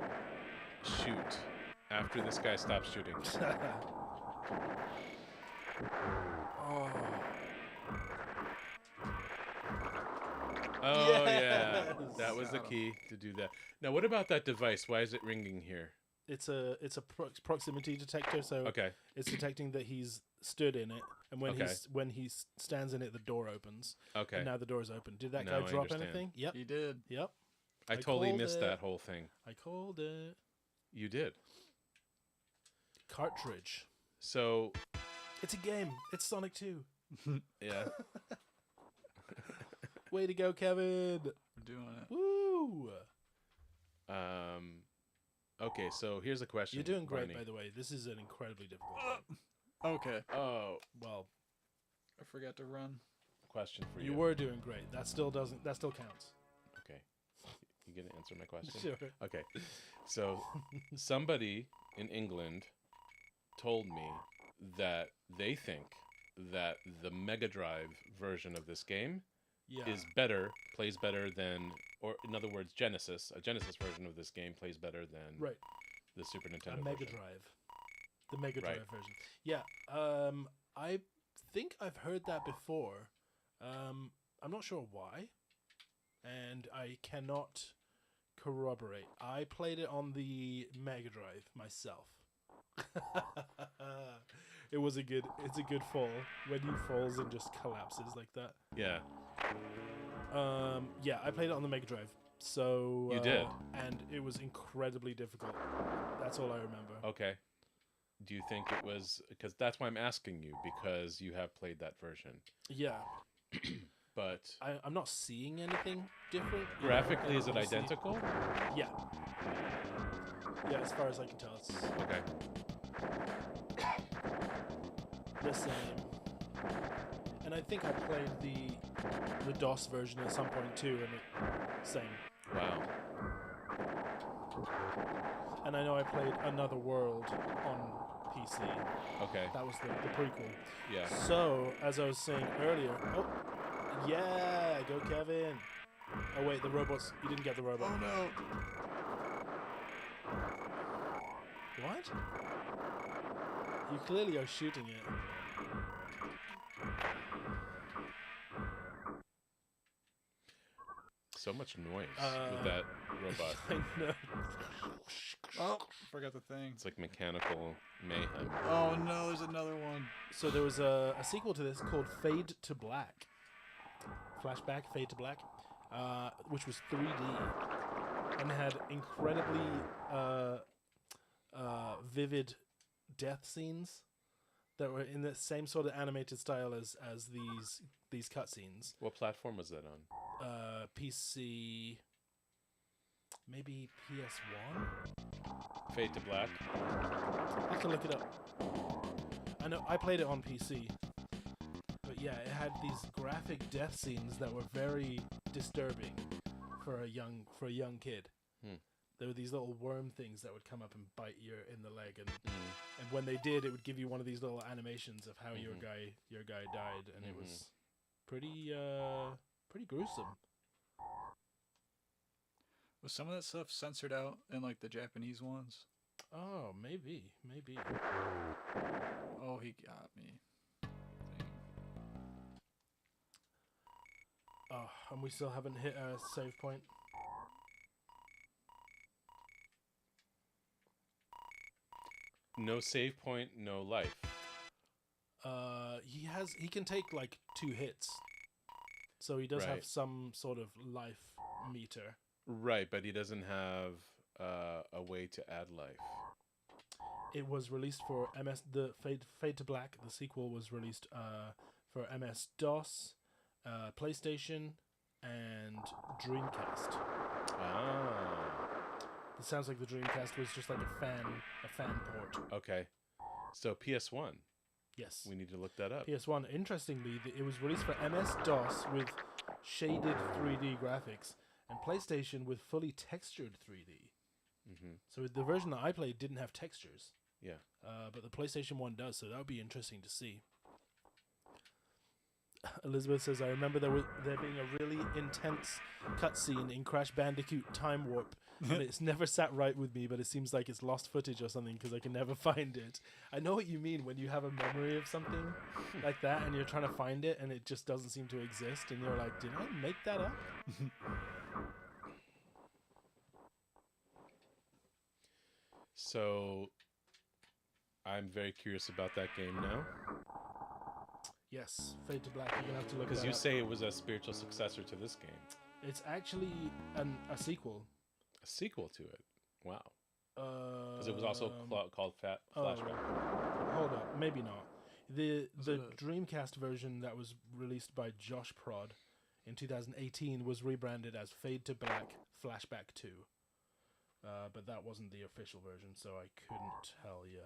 Shoot. After this guy stops shooting. Oh. Oh yeah, Yes! that was the Got him. key to do that. Now, what about that device? Why is it ringing here? It's a proximity detector, so Okay. it's detecting that he's stood in it, and when Okay. he stands in it, the door opens. Okay. And now the door's open. Did that Now guy I drop understand. anything? Yep. He did. Yep. I I totally called missed it. that whole thing. I called it. You did. Cartridge. So It's a game. It's Sonic 2. yeah. Way to go, Kevin. We're doing it. Woo! Okay, so here's a question. You're doing great, Barney. by the way. This is an incredibly difficult game. Okay. Oh, Well, I forgot to run. question for you. you were doing great. That still counts. Okay. You gonna answer my question? Sure. Okay. So somebody in England told me that they think that the Mega Drive version of this game Yeah. is plays better than, or in other words, a Genesis version of this game plays better than Right. the Super A Nintendo Mega version. Drive. The Mega Right. Drive version. Yeah. I think I've heard that before. I'm not sure why, and I cannot corroborate. I played it on the Mega Drive myself. It's a good fall when he falls and just collapses like that. Yeah. Yeah, I played it on the Mega Drive. So You did? and it was incredibly difficult. That's all I remember. Okay. Do you think it was, because that's why I'm asking you, because you have played that version. Yeah, But I'm not seeing anything different. you know, graphically, is it obviously- identical? Yeah. Yeah, as far as I can tell, it's Okay. the same. And I think I played the DOS version at some point too, and it same. Wow. And I know I played Another World on PC. Okay. That was the prequel. Yeah. So, as I was saying earlier, yeah, go Kevin. Oh wait, the robots. You didn't get the robot. Oh no. What? You clearly are shooting it. So much noise with that robot. I know. Oh, forgot the thing. It's like mechanical mayhem. Oh no, there's another one. So there was a sequel to this called Fade to Black. Flashback, Fade to Black, which was 3D and had incredibly vivid death scenes that were in the same sort of animated style as these cutscenes. What platform was that on? PC, maybe PS1. Fade to Black. I can look it up. I know I played it on PC, but yeah, it had these graphic death scenes that were very disturbing for a young kid. There were these little worm things that would come up and bite you in the leg, and when they did, it would give you one of these little animations of how your guy died, and it was pretty gruesome. Was some of that stuff censored out in like the Japanese ones? Oh, maybe. Oh, he got me. Dang. Oh, and we still haven't hit a save point. No save point, no life. He can take like 2 hits, so he does have Right. some sort of life meter. Right, but he doesn't have a way to add life. It was released for MS. The Fade to Black, the sequel, was released for MS DOS, PlayStation, and Dreamcast. Ah, It sounds like the Dreamcast was just like a fan port. okay. So PS1, Yes. we need to look that up. PS1. Interestingly, it was released for MS DOS with shaded 3D graphics, and PlayStation with fully textured 3D. So the version that I played didn't have textures. Yeah. But the PlayStation 1 does, so that would be interesting to see. Elizabeth says, I remember there being a really intense cutscene in Crash Bandicoot Time Warp, and it's never sat right with me, but it seems like it's lost footage or something because I can never find it. I know what you mean when you have a memory of something like that and you're trying to find it and it just doesn't seem to exist, and you're like, did I make that up? So I'm very curious about that game now. Yes, Fade to Black, you're going to have to look Because that you up. say it was a spiritual successor to this game. It's actually a sequel. A sequel to it. Wow. Because Because it was also called Flashback. Hold up, maybe not. The Was it a- Dreamcast version that was released by Josh Prod in 2018 was rebranded as Fade to Black Flashback 2. But that wasn't the official version, so I couldn't tell you.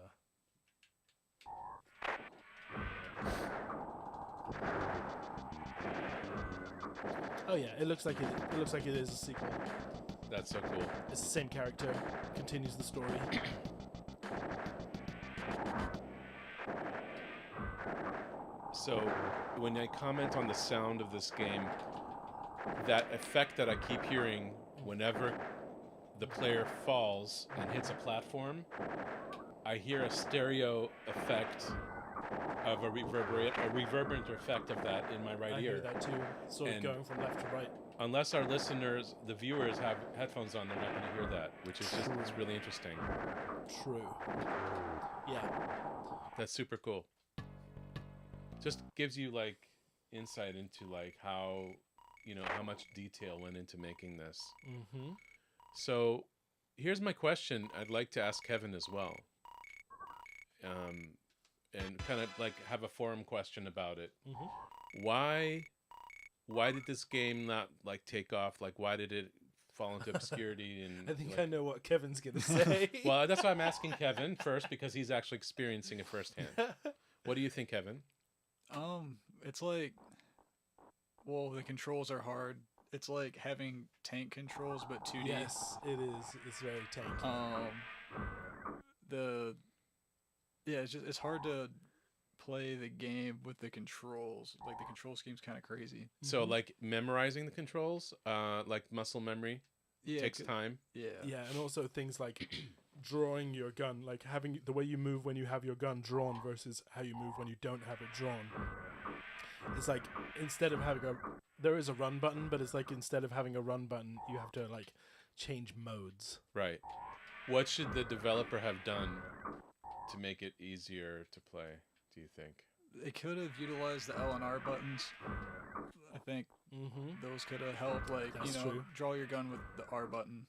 Oh yeah, it looks like it is a sequel. That's so cool. It's the same character, continues the story. So when I comment on the sound of this game, that effect that I keep hearing whenever the player falls and hits a platform, I hear a stereo effect of a reverberant effect of that in my right I ear. hear that too, sort of And- going from left to right. Unless our listeners, the viewers, have headphones on, they're not going to hear that, which is just it's really interesting. True. Yeah. That's super cool. Just gives you like insight into like how much detail went into making this. Mm-hmm. So here's my question I'd like to ask Kevin as well. And kind of like have a forum question about it. Mm-hmm. Why did this game not like take off? Like why did it fall into obscurity? And I think like, I know what Kevin's gonna say. well, that's why I'm asking Kevin first because he's actually experiencing it firsthand. What do you think, Kevin? It's like, well, the controls are hard. It's like having tank controls, but 2D. Yes, it is. It's very tanky. It's hard to play the game with the controls. Like the control scheme's kind of crazy. So like memorizing the controls, like muscle memory, Yeah, takes time. Yeah. Yeah, and also things like drawing your gun, like having the way you move when you have your gun drawn versus how you move when you don't have it drawn. It's like instead of having there is a run button, but it's like instead of having a run button, you have to like change modes. Right. What should the developer have done to make it easier to play, do you think? They could have utilized the L and R buttons. I think those could have helped, like, That's you know, true. draw your gun with the R button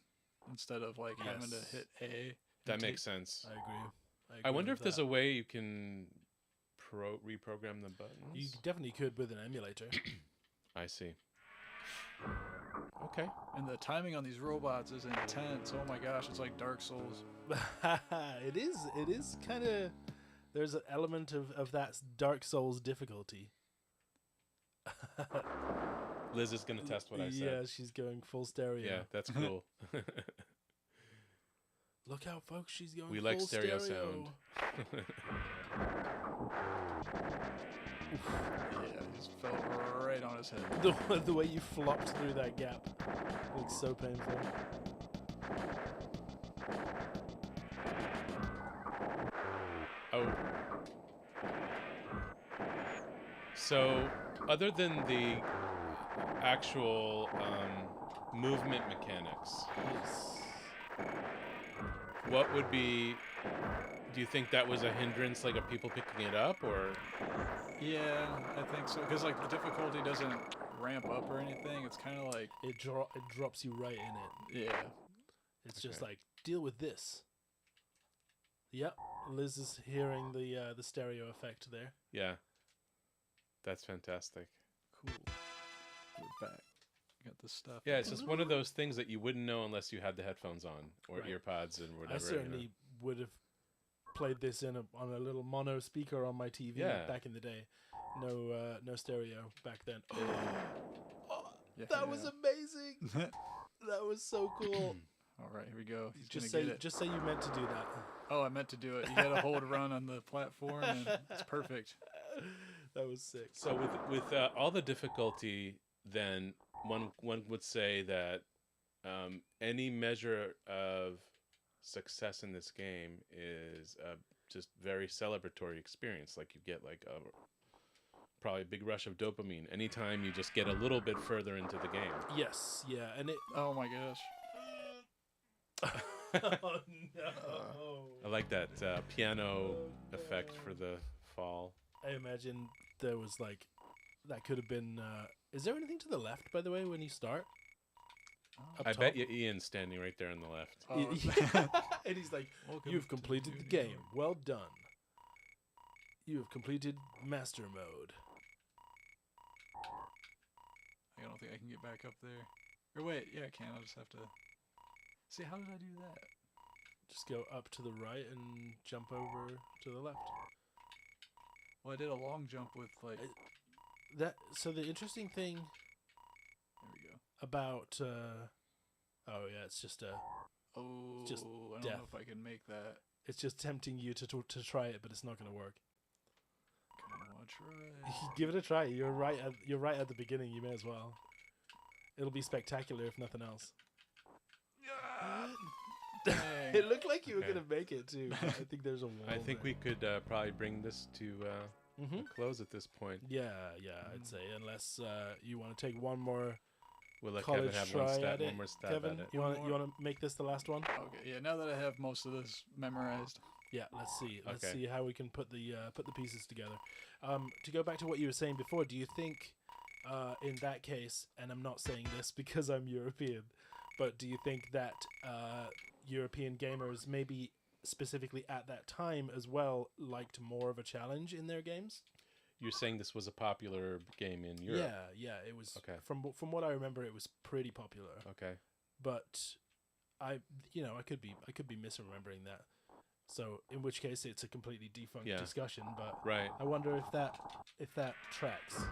instead of like having to Yes. hit A. That makes sense. I agree. I wonder if with there's that. a way you can reprogram the buttons. You definitely could with an emulator. I see. Okay. And the timing on these robots is intense. Oh my gosh, it's like Dark Souls. It is kind of. There's an element of that Dark Souls difficulty. Liz is going to test what I said. Yeah, she's going full stereo. Yeah, that's cool. Look out, folks! She's going. We full like stereo sound. Yeah, he just fell right on his head. The way you flopped through that gap looks so painful. Oh. So, other than the actual movement mechanics, Yes. what would be? Do you think that was a hindrance, like of people picking it up, or? Yeah, I think so. Because like the difficulty doesn't ramp up or anything. It's kind of like It drops you right in it. yeah. It's just Okay. like deal with this. Yep, Liz is hearing the stereo effect there. Yeah. That's fantastic. Cool. We're back. Got the stuff. Yeah, it's just one of those things that you wouldn't know unless you had the headphones on or Right. earpods and whatever. I certainly would have played this on a little mono speaker on my TV Yeah. back in the day. No stereo back then. Yeah. That was amazing. That was so cool. All right, here we go. He's just gonna say get it. just say you meant to do that. Oh, I meant to do it. You got to hold run on the platform, and it's perfect. That was sick. So with all the difficulty, then one would say that any measure of success in this game is just very celebratory experience. Like you get like probably a big rush of dopamine anytime you just get a little bit further into the game. Yes, yeah, and it. Oh my gosh. Oh no! I like that piano effect for the fall. I imagine there was like that could have been. Is there anything to the left, by the way, when you start? Up I top? bet you Ian's standing right there on the left. Oh. And he's like, Welcome "You've to completed the Studio. game. Well done. You have completed master mode." I don't think I can get back up there. Or wait, yeah, I can. I'll just have to. See, how did I do that? Just go up to the right and jump over to the left. Well, I did a long jump with like. So the interesting thing There we go. about oh yeah, it's just Oh, just I don't death. know if I can make that. it's just tempting you to try it, but it's not going to work. Come on, try. Give it a try. You're right at the beginning. You may as well. It'll be spectacular if nothing else. Dang. It looked like you were Okay. gonna make it too. But I think there's a wall. I think we could probably bring this to Mm-hmm. a close at this point. Yeah, I'd say unless you want to take one more We'll let Kevin college have try one at it. more stab Kevin, at it. you want to make this the last one? Okay, yeah. Now that I have most of this memorized. Yeah, let's see. Let's Okay. see how we can put the pieces together. To go back to what you were saying before, do you think in that case, and I'm not saying this because I'm European, but do you think that European gamers, maybe specifically at that time as well, liked more of a challenge in their games? You're saying this was a popular game in Europe? Yeah, it was. Okay. From what I remember, it was pretty popular. Okay. But I could be misremembering that. So in which case it's a completely defunct Yeah. discussion. But Right. I wonder if that tracks.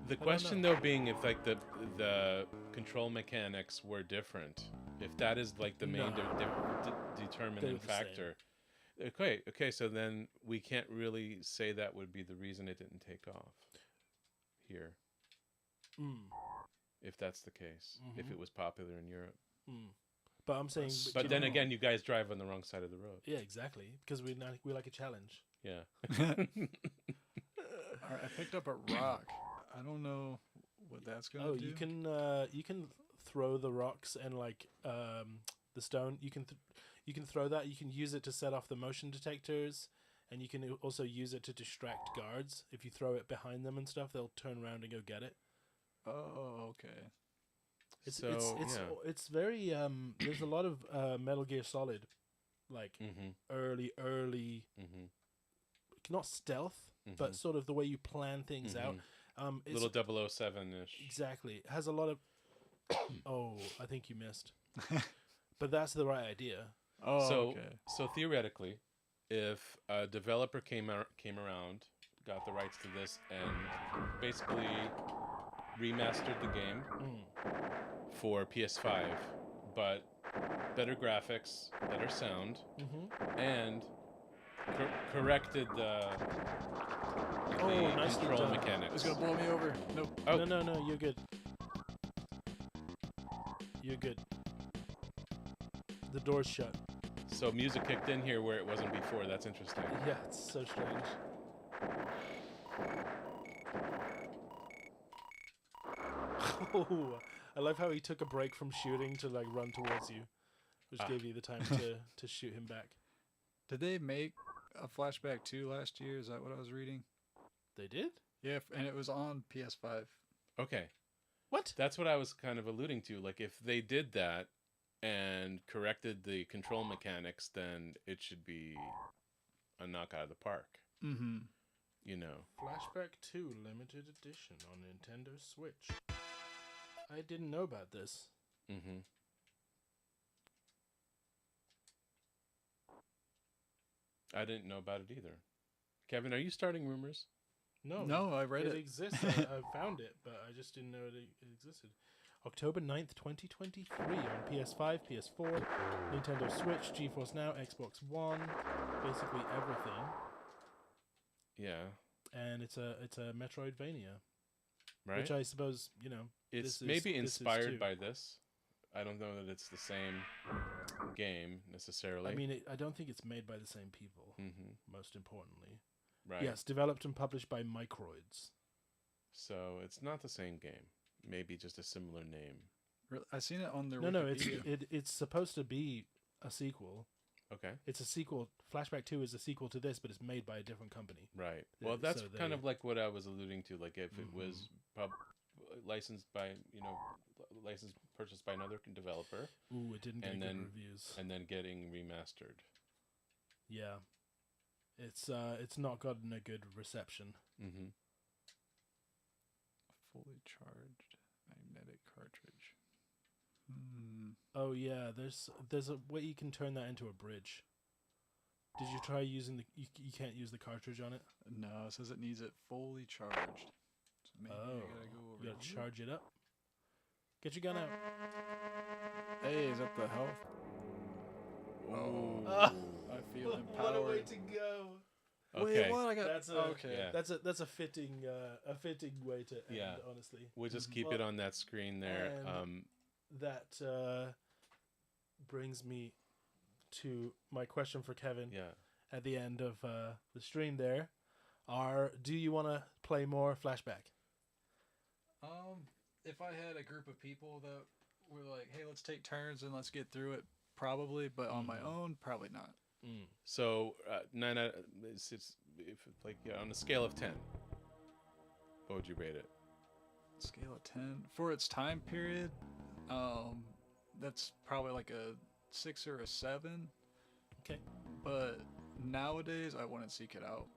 The question though being if like the control mechanics were different, if that is like the main No. determining They're the same. factor. Okay, so then we can't really say that would be the reason it didn't take off here, Mm, if that's the case, if Mhm. it was popular in Europe. mm. But I'm saying. But you then know- again, you guys drive on the wrong side of the road. Yeah, exactly. Because we like a challenge. Yeah. All right, I picked up a rock. I don't know what that's gonna Oh, do. you can throw the rocks and like the stone. You can throw that. You can use it to set off the motion detectors, and you can also use it to distract guards. If you throw it behind them and stuff, they'll turn around and go get it. Oh, okay. It's very there's a lot of Metal Gear Solid, like early not stealth, but sort of the way you plan things out. It's Little 007-ish. exactly. It has a lot of. Oh, I think you missed. But that's the right idea. Oh, So, okay. so theoretically, if a developer came around, got the rights to this, and basically remastered the game for PS5, but better graphics, better sound, and corrected the nicely control done. mechanics. It's gonna blow me over. Nope. Oh. No, you're good. You're good. The door's shut. So music kicked in here where it wasn't before. That's interesting. Yeah, it's so strange. Oh, I love how he took a break from shooting to like run towards you, which gave you the time to shoot him back. Did they make a Flashback 2 last year? Is that what I was reading? They did? Yeah, and it was on PS5. Okay. What? That's what I was kind of alluding to. Like, if they did that and corrected the control mechanics, then it should be a knock out of the park. Mm-hmm. You know. Flashback 2 limited edition on Nintendo Switch. I didn't know about this. Mm-hmm. I didn't know about it either. Kevin, are you starting rumors? No, I read it. It exists. I found it, but I just didn't know it existed. October 9th, 2023 on PS5, PS4, Nintendo Switch, GeForce Now, Xbox One, basically everything. Yeah. And it's a Metroidvania. Right? Which I suppose, It's this is- maybe this is inspired too. by this. I don't know that it's the same game necessarily. I mean, I don't think it's made by the same people, Mm-hmm. most importantly. Right. Yes, developed and published by Microids. So it's not the same game. Maybe just a similar name. I seen it on their No, Wikipedia. it's supposed to be a sequel. Okay. It's a sequel. Flashback 2 is a sequel to this, but it's made by a different company. Right. Yeah, Well, that's so kind they- of like what I was alluding to. Like if it was licensed by, licensed purchased by another developer, Ooh, it didn't get And good then- reviews. and then getting remastered. Yeah. It's not gotten a good reception. Mm-hmm. Fully charged magnetic cartridge. Oh yeah, there's a way you can turn that into a bridge. Did you try using you can't use the cartridge on it? No, it says it needs it fully charged. So maybe I gotta go over You gotta here. charge it up. Get your gun out. Hey, is that the health? Oh. I feel empowered. go. Okay. Wait, what? I got. That's a okay. Yeah. that's a fitting way to end, Yeah. honestly. We'll just keep Well, it on that screen there. and- That brings me to my question for Kevin Yeah. at the end of the stream there. Do you want to play more Flashback? If I had a group of people that were like, "Hey, let's take turns and let's get through it," probably, but on my own, probably not. So 9 out. It's if like on a scale of 10. What would you rate it? Scale of 10 for its time period. That's probably like a 6 or a 7. Okay. But nowadays, I wouldn't seek it out.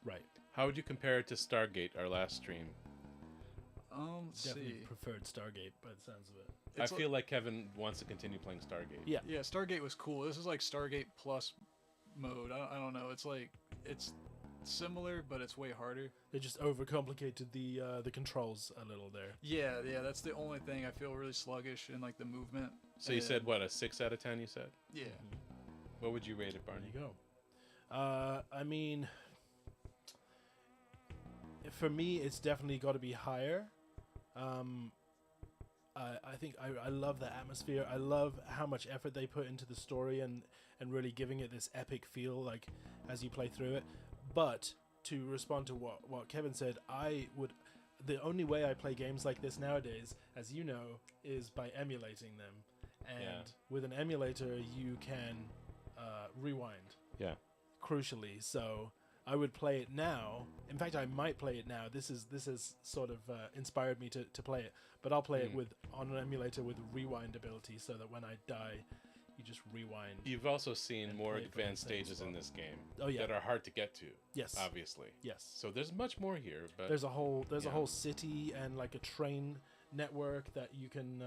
Right. How would you compare it to Stargate, our last stream? Let's Definitely see. preferred Stargate by the sounds of it. I It's feel like Kevin wants to continue playing Stargate. Yeah. Yeah, Stargate was cool. This is like Stargate Plus mode. I don't know. It's like it's similar, but it's way harder. They just overcomplicated the controls a little there. Yeah. That's the only thing I feel really sluggish in like the movement. So you said And- what, a 6 out of 10? You said. Yeah. What would you rate it, There Barney? you go. I mean, for me, it's definitely got to be higher. I think I love the atmosphere. I love how much effort they put into the story and really giving it this epic feel, like as you play through it. But to respond to what Kevin said, the only way I play games like this nowadays, as you know, is by emulating them. And with an emulator, you can rewind. Yeah. Crucially, so I would play it now. In fact, I might play it now. This has sort of inspired me to play it. But I'll play it on an emulator with rewind ability, so that when I die, you just rewind. You've also seen and more play it from advanced the same stages spot. in this game that are hard to get to. Yes. Obviously. Yes. So there's much more here, but There's a whole city and like a train network that you can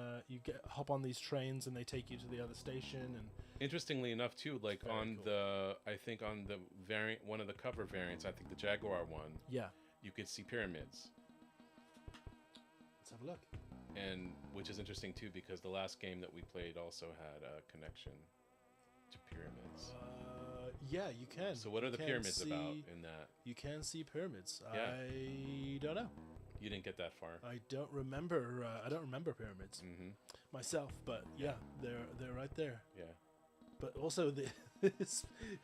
hop on these trains and they take you to the other station. And interestingly enough too, like Very on cool. I think on the variant, one of the cover variants, I think the Jaguar one, yeah, you could see pyramids. let's have a look. And which is interesting too, because the last game that we played also had a connection to pyramids. Yeah, you can. So what You are the can pyramids see- about in that? You can see pyramids. Yeah. I don't know. You didn't get that far. I don't remember. I don't remember pyramids myself, but yeah, they're right there. Yeah. But also,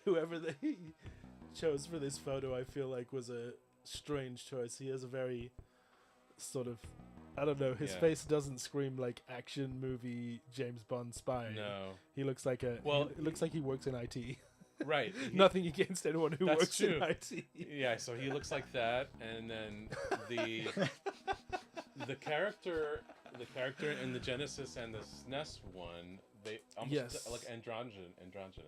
whoever they chose for this photo, I feel like was a strange choice. He has a very sort of, I don't know. His Yeah. face doesn't scream like action movie James Bond spy. No. He looks like it looks like he works in IT. Right. Nothing against anyone who That's works true. in IT. Yeah, so he looks like that, and then the character in the Genesis and the SNES one, they almost Yes. like androgynous.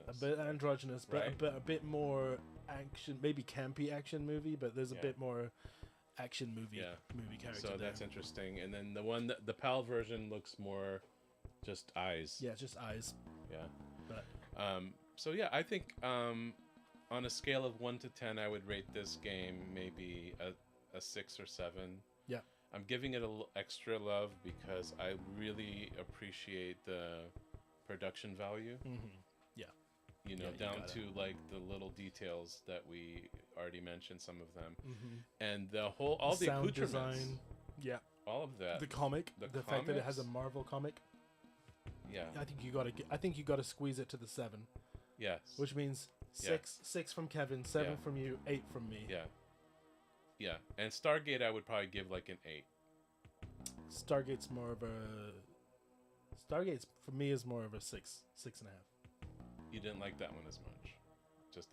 A bit androgynous, but Right? a bit more action, maybe campy action movie, but there's a bit more action movie character So there. that's interesting. And then the PAL version looks more just eyes. Yeah, just eyes. Yeah. But So yeah, I think on a scale of 1 to 10, I would rate this game maybe a 6 or 7. Yeah. I'm giving it a little extra love because I really appreciate the production value. Yeah. You know, Yeah, you down gotta. to like the little details that we already mentioned, some of them, and all the sound accoutrements, design. Yeah. all of that. The comic, the the fact that it has a comics? Marvel comic. Yeah. I think you gotta squeeze it to the 7, Yes. which means Yeah. six from Kevin, 7 Yeah. from you, 8 from me. Yeah. Yeah. And Stargate, I would probably give like an 8. Stargate's for me is more of a 6.5. You didn't like that one as much. Just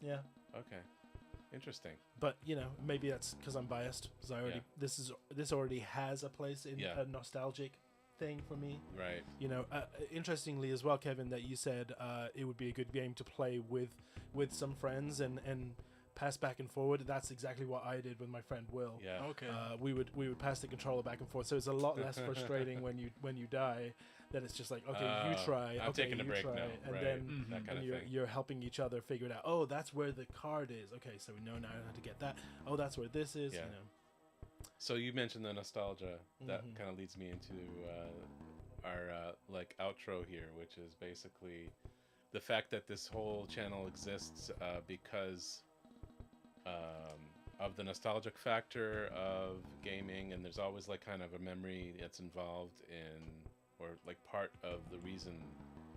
Yeah. okay. Interesting. But maybe that's because I'm biased. Because I already this already has a place in Yeah. a nostalgic thing for me. Right. Interestingly as well, Kevin, that you said it would be a good game to play with some friends and pass back and forward. That's exactly what I did with my friend Will. Yeah. Okay. We would pass the controller back and forth, so it's a lot less frustrating when you die. Then it's just like, okay, you try. I'm okay, taking a you break try, now. and Right. then That kind and of thing. you're helping each other figure it out. Oh, that's where the card is. Okay, so we know now how to get that. Oh, that's where this is. Yeah. So you mentioned the nostalgia. That Mhm. kind of leads me into our like outro here, which is basically the fact that this whole channel exists because of the nostalgic factor of gaming, and there's always like kind of a memory that's involved in, or like part of the reason,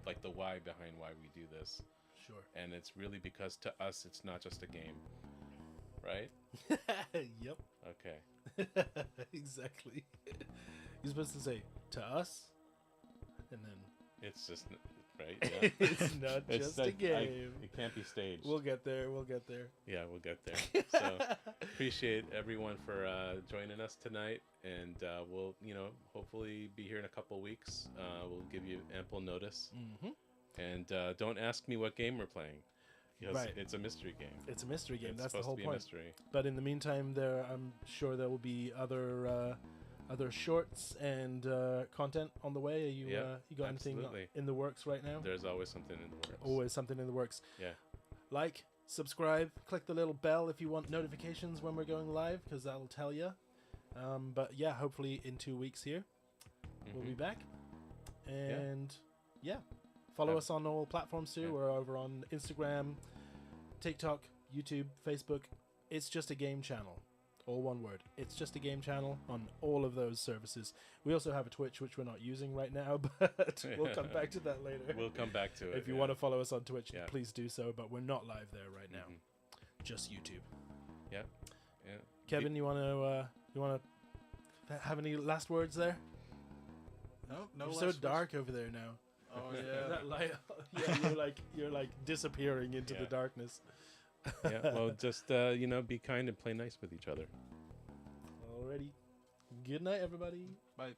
like the why behind why we do this. Sure. And it's really because to us it's not just a game, right? Yep. Okay. Exactly. You're supposed to say to us, and then It's just right. Yeah. it's not just a game. It can't be staged. We'll get there. We'll get there. Yeah, we'll get there. So appreciate everyone for joining us tonight, and we'll hopefully be here in a couple weeks. We'll give you ample notice, and don't ask me what game we're playing, because Right. it's a mystery game. It's a mystery game. It's That's the supposed whole to be point. a mystery. But in the meantime, I'm sure there will be other shorts and content on the way. Are you Yeah, you got anything absolutely. in the works right now? There's always something in the works. Always something in the works. Yeah. Like, subscribe, click the little bell if you want notifications when we're going live, because that'll tell you. But yeah, hopefully in 2 weeks here we'll be back. And yeah, follow us on all platforms too. Yeah. We're over on Instagram, TikTok, YouTube, Facebook. It's Just a Game channel. All one word. It's Just a Game channel on all of those services. We also have a Twitch, which we're not using right now, but we'll come back to that later. We'll come back to it. If you want to follow us on Twitch, Yeah. please do so, but we're not live there right now. Just YouTube. Yeah. Kevin, you want to Have any last words there? Nope, no. You're last so words. dark over there now. Oh yeah. That light, yeah, you're like disappearing into the Yeah. darkness. Yeah. Well, just be kind and play nice with each other. Alrighty. Good night, everybody. Bye.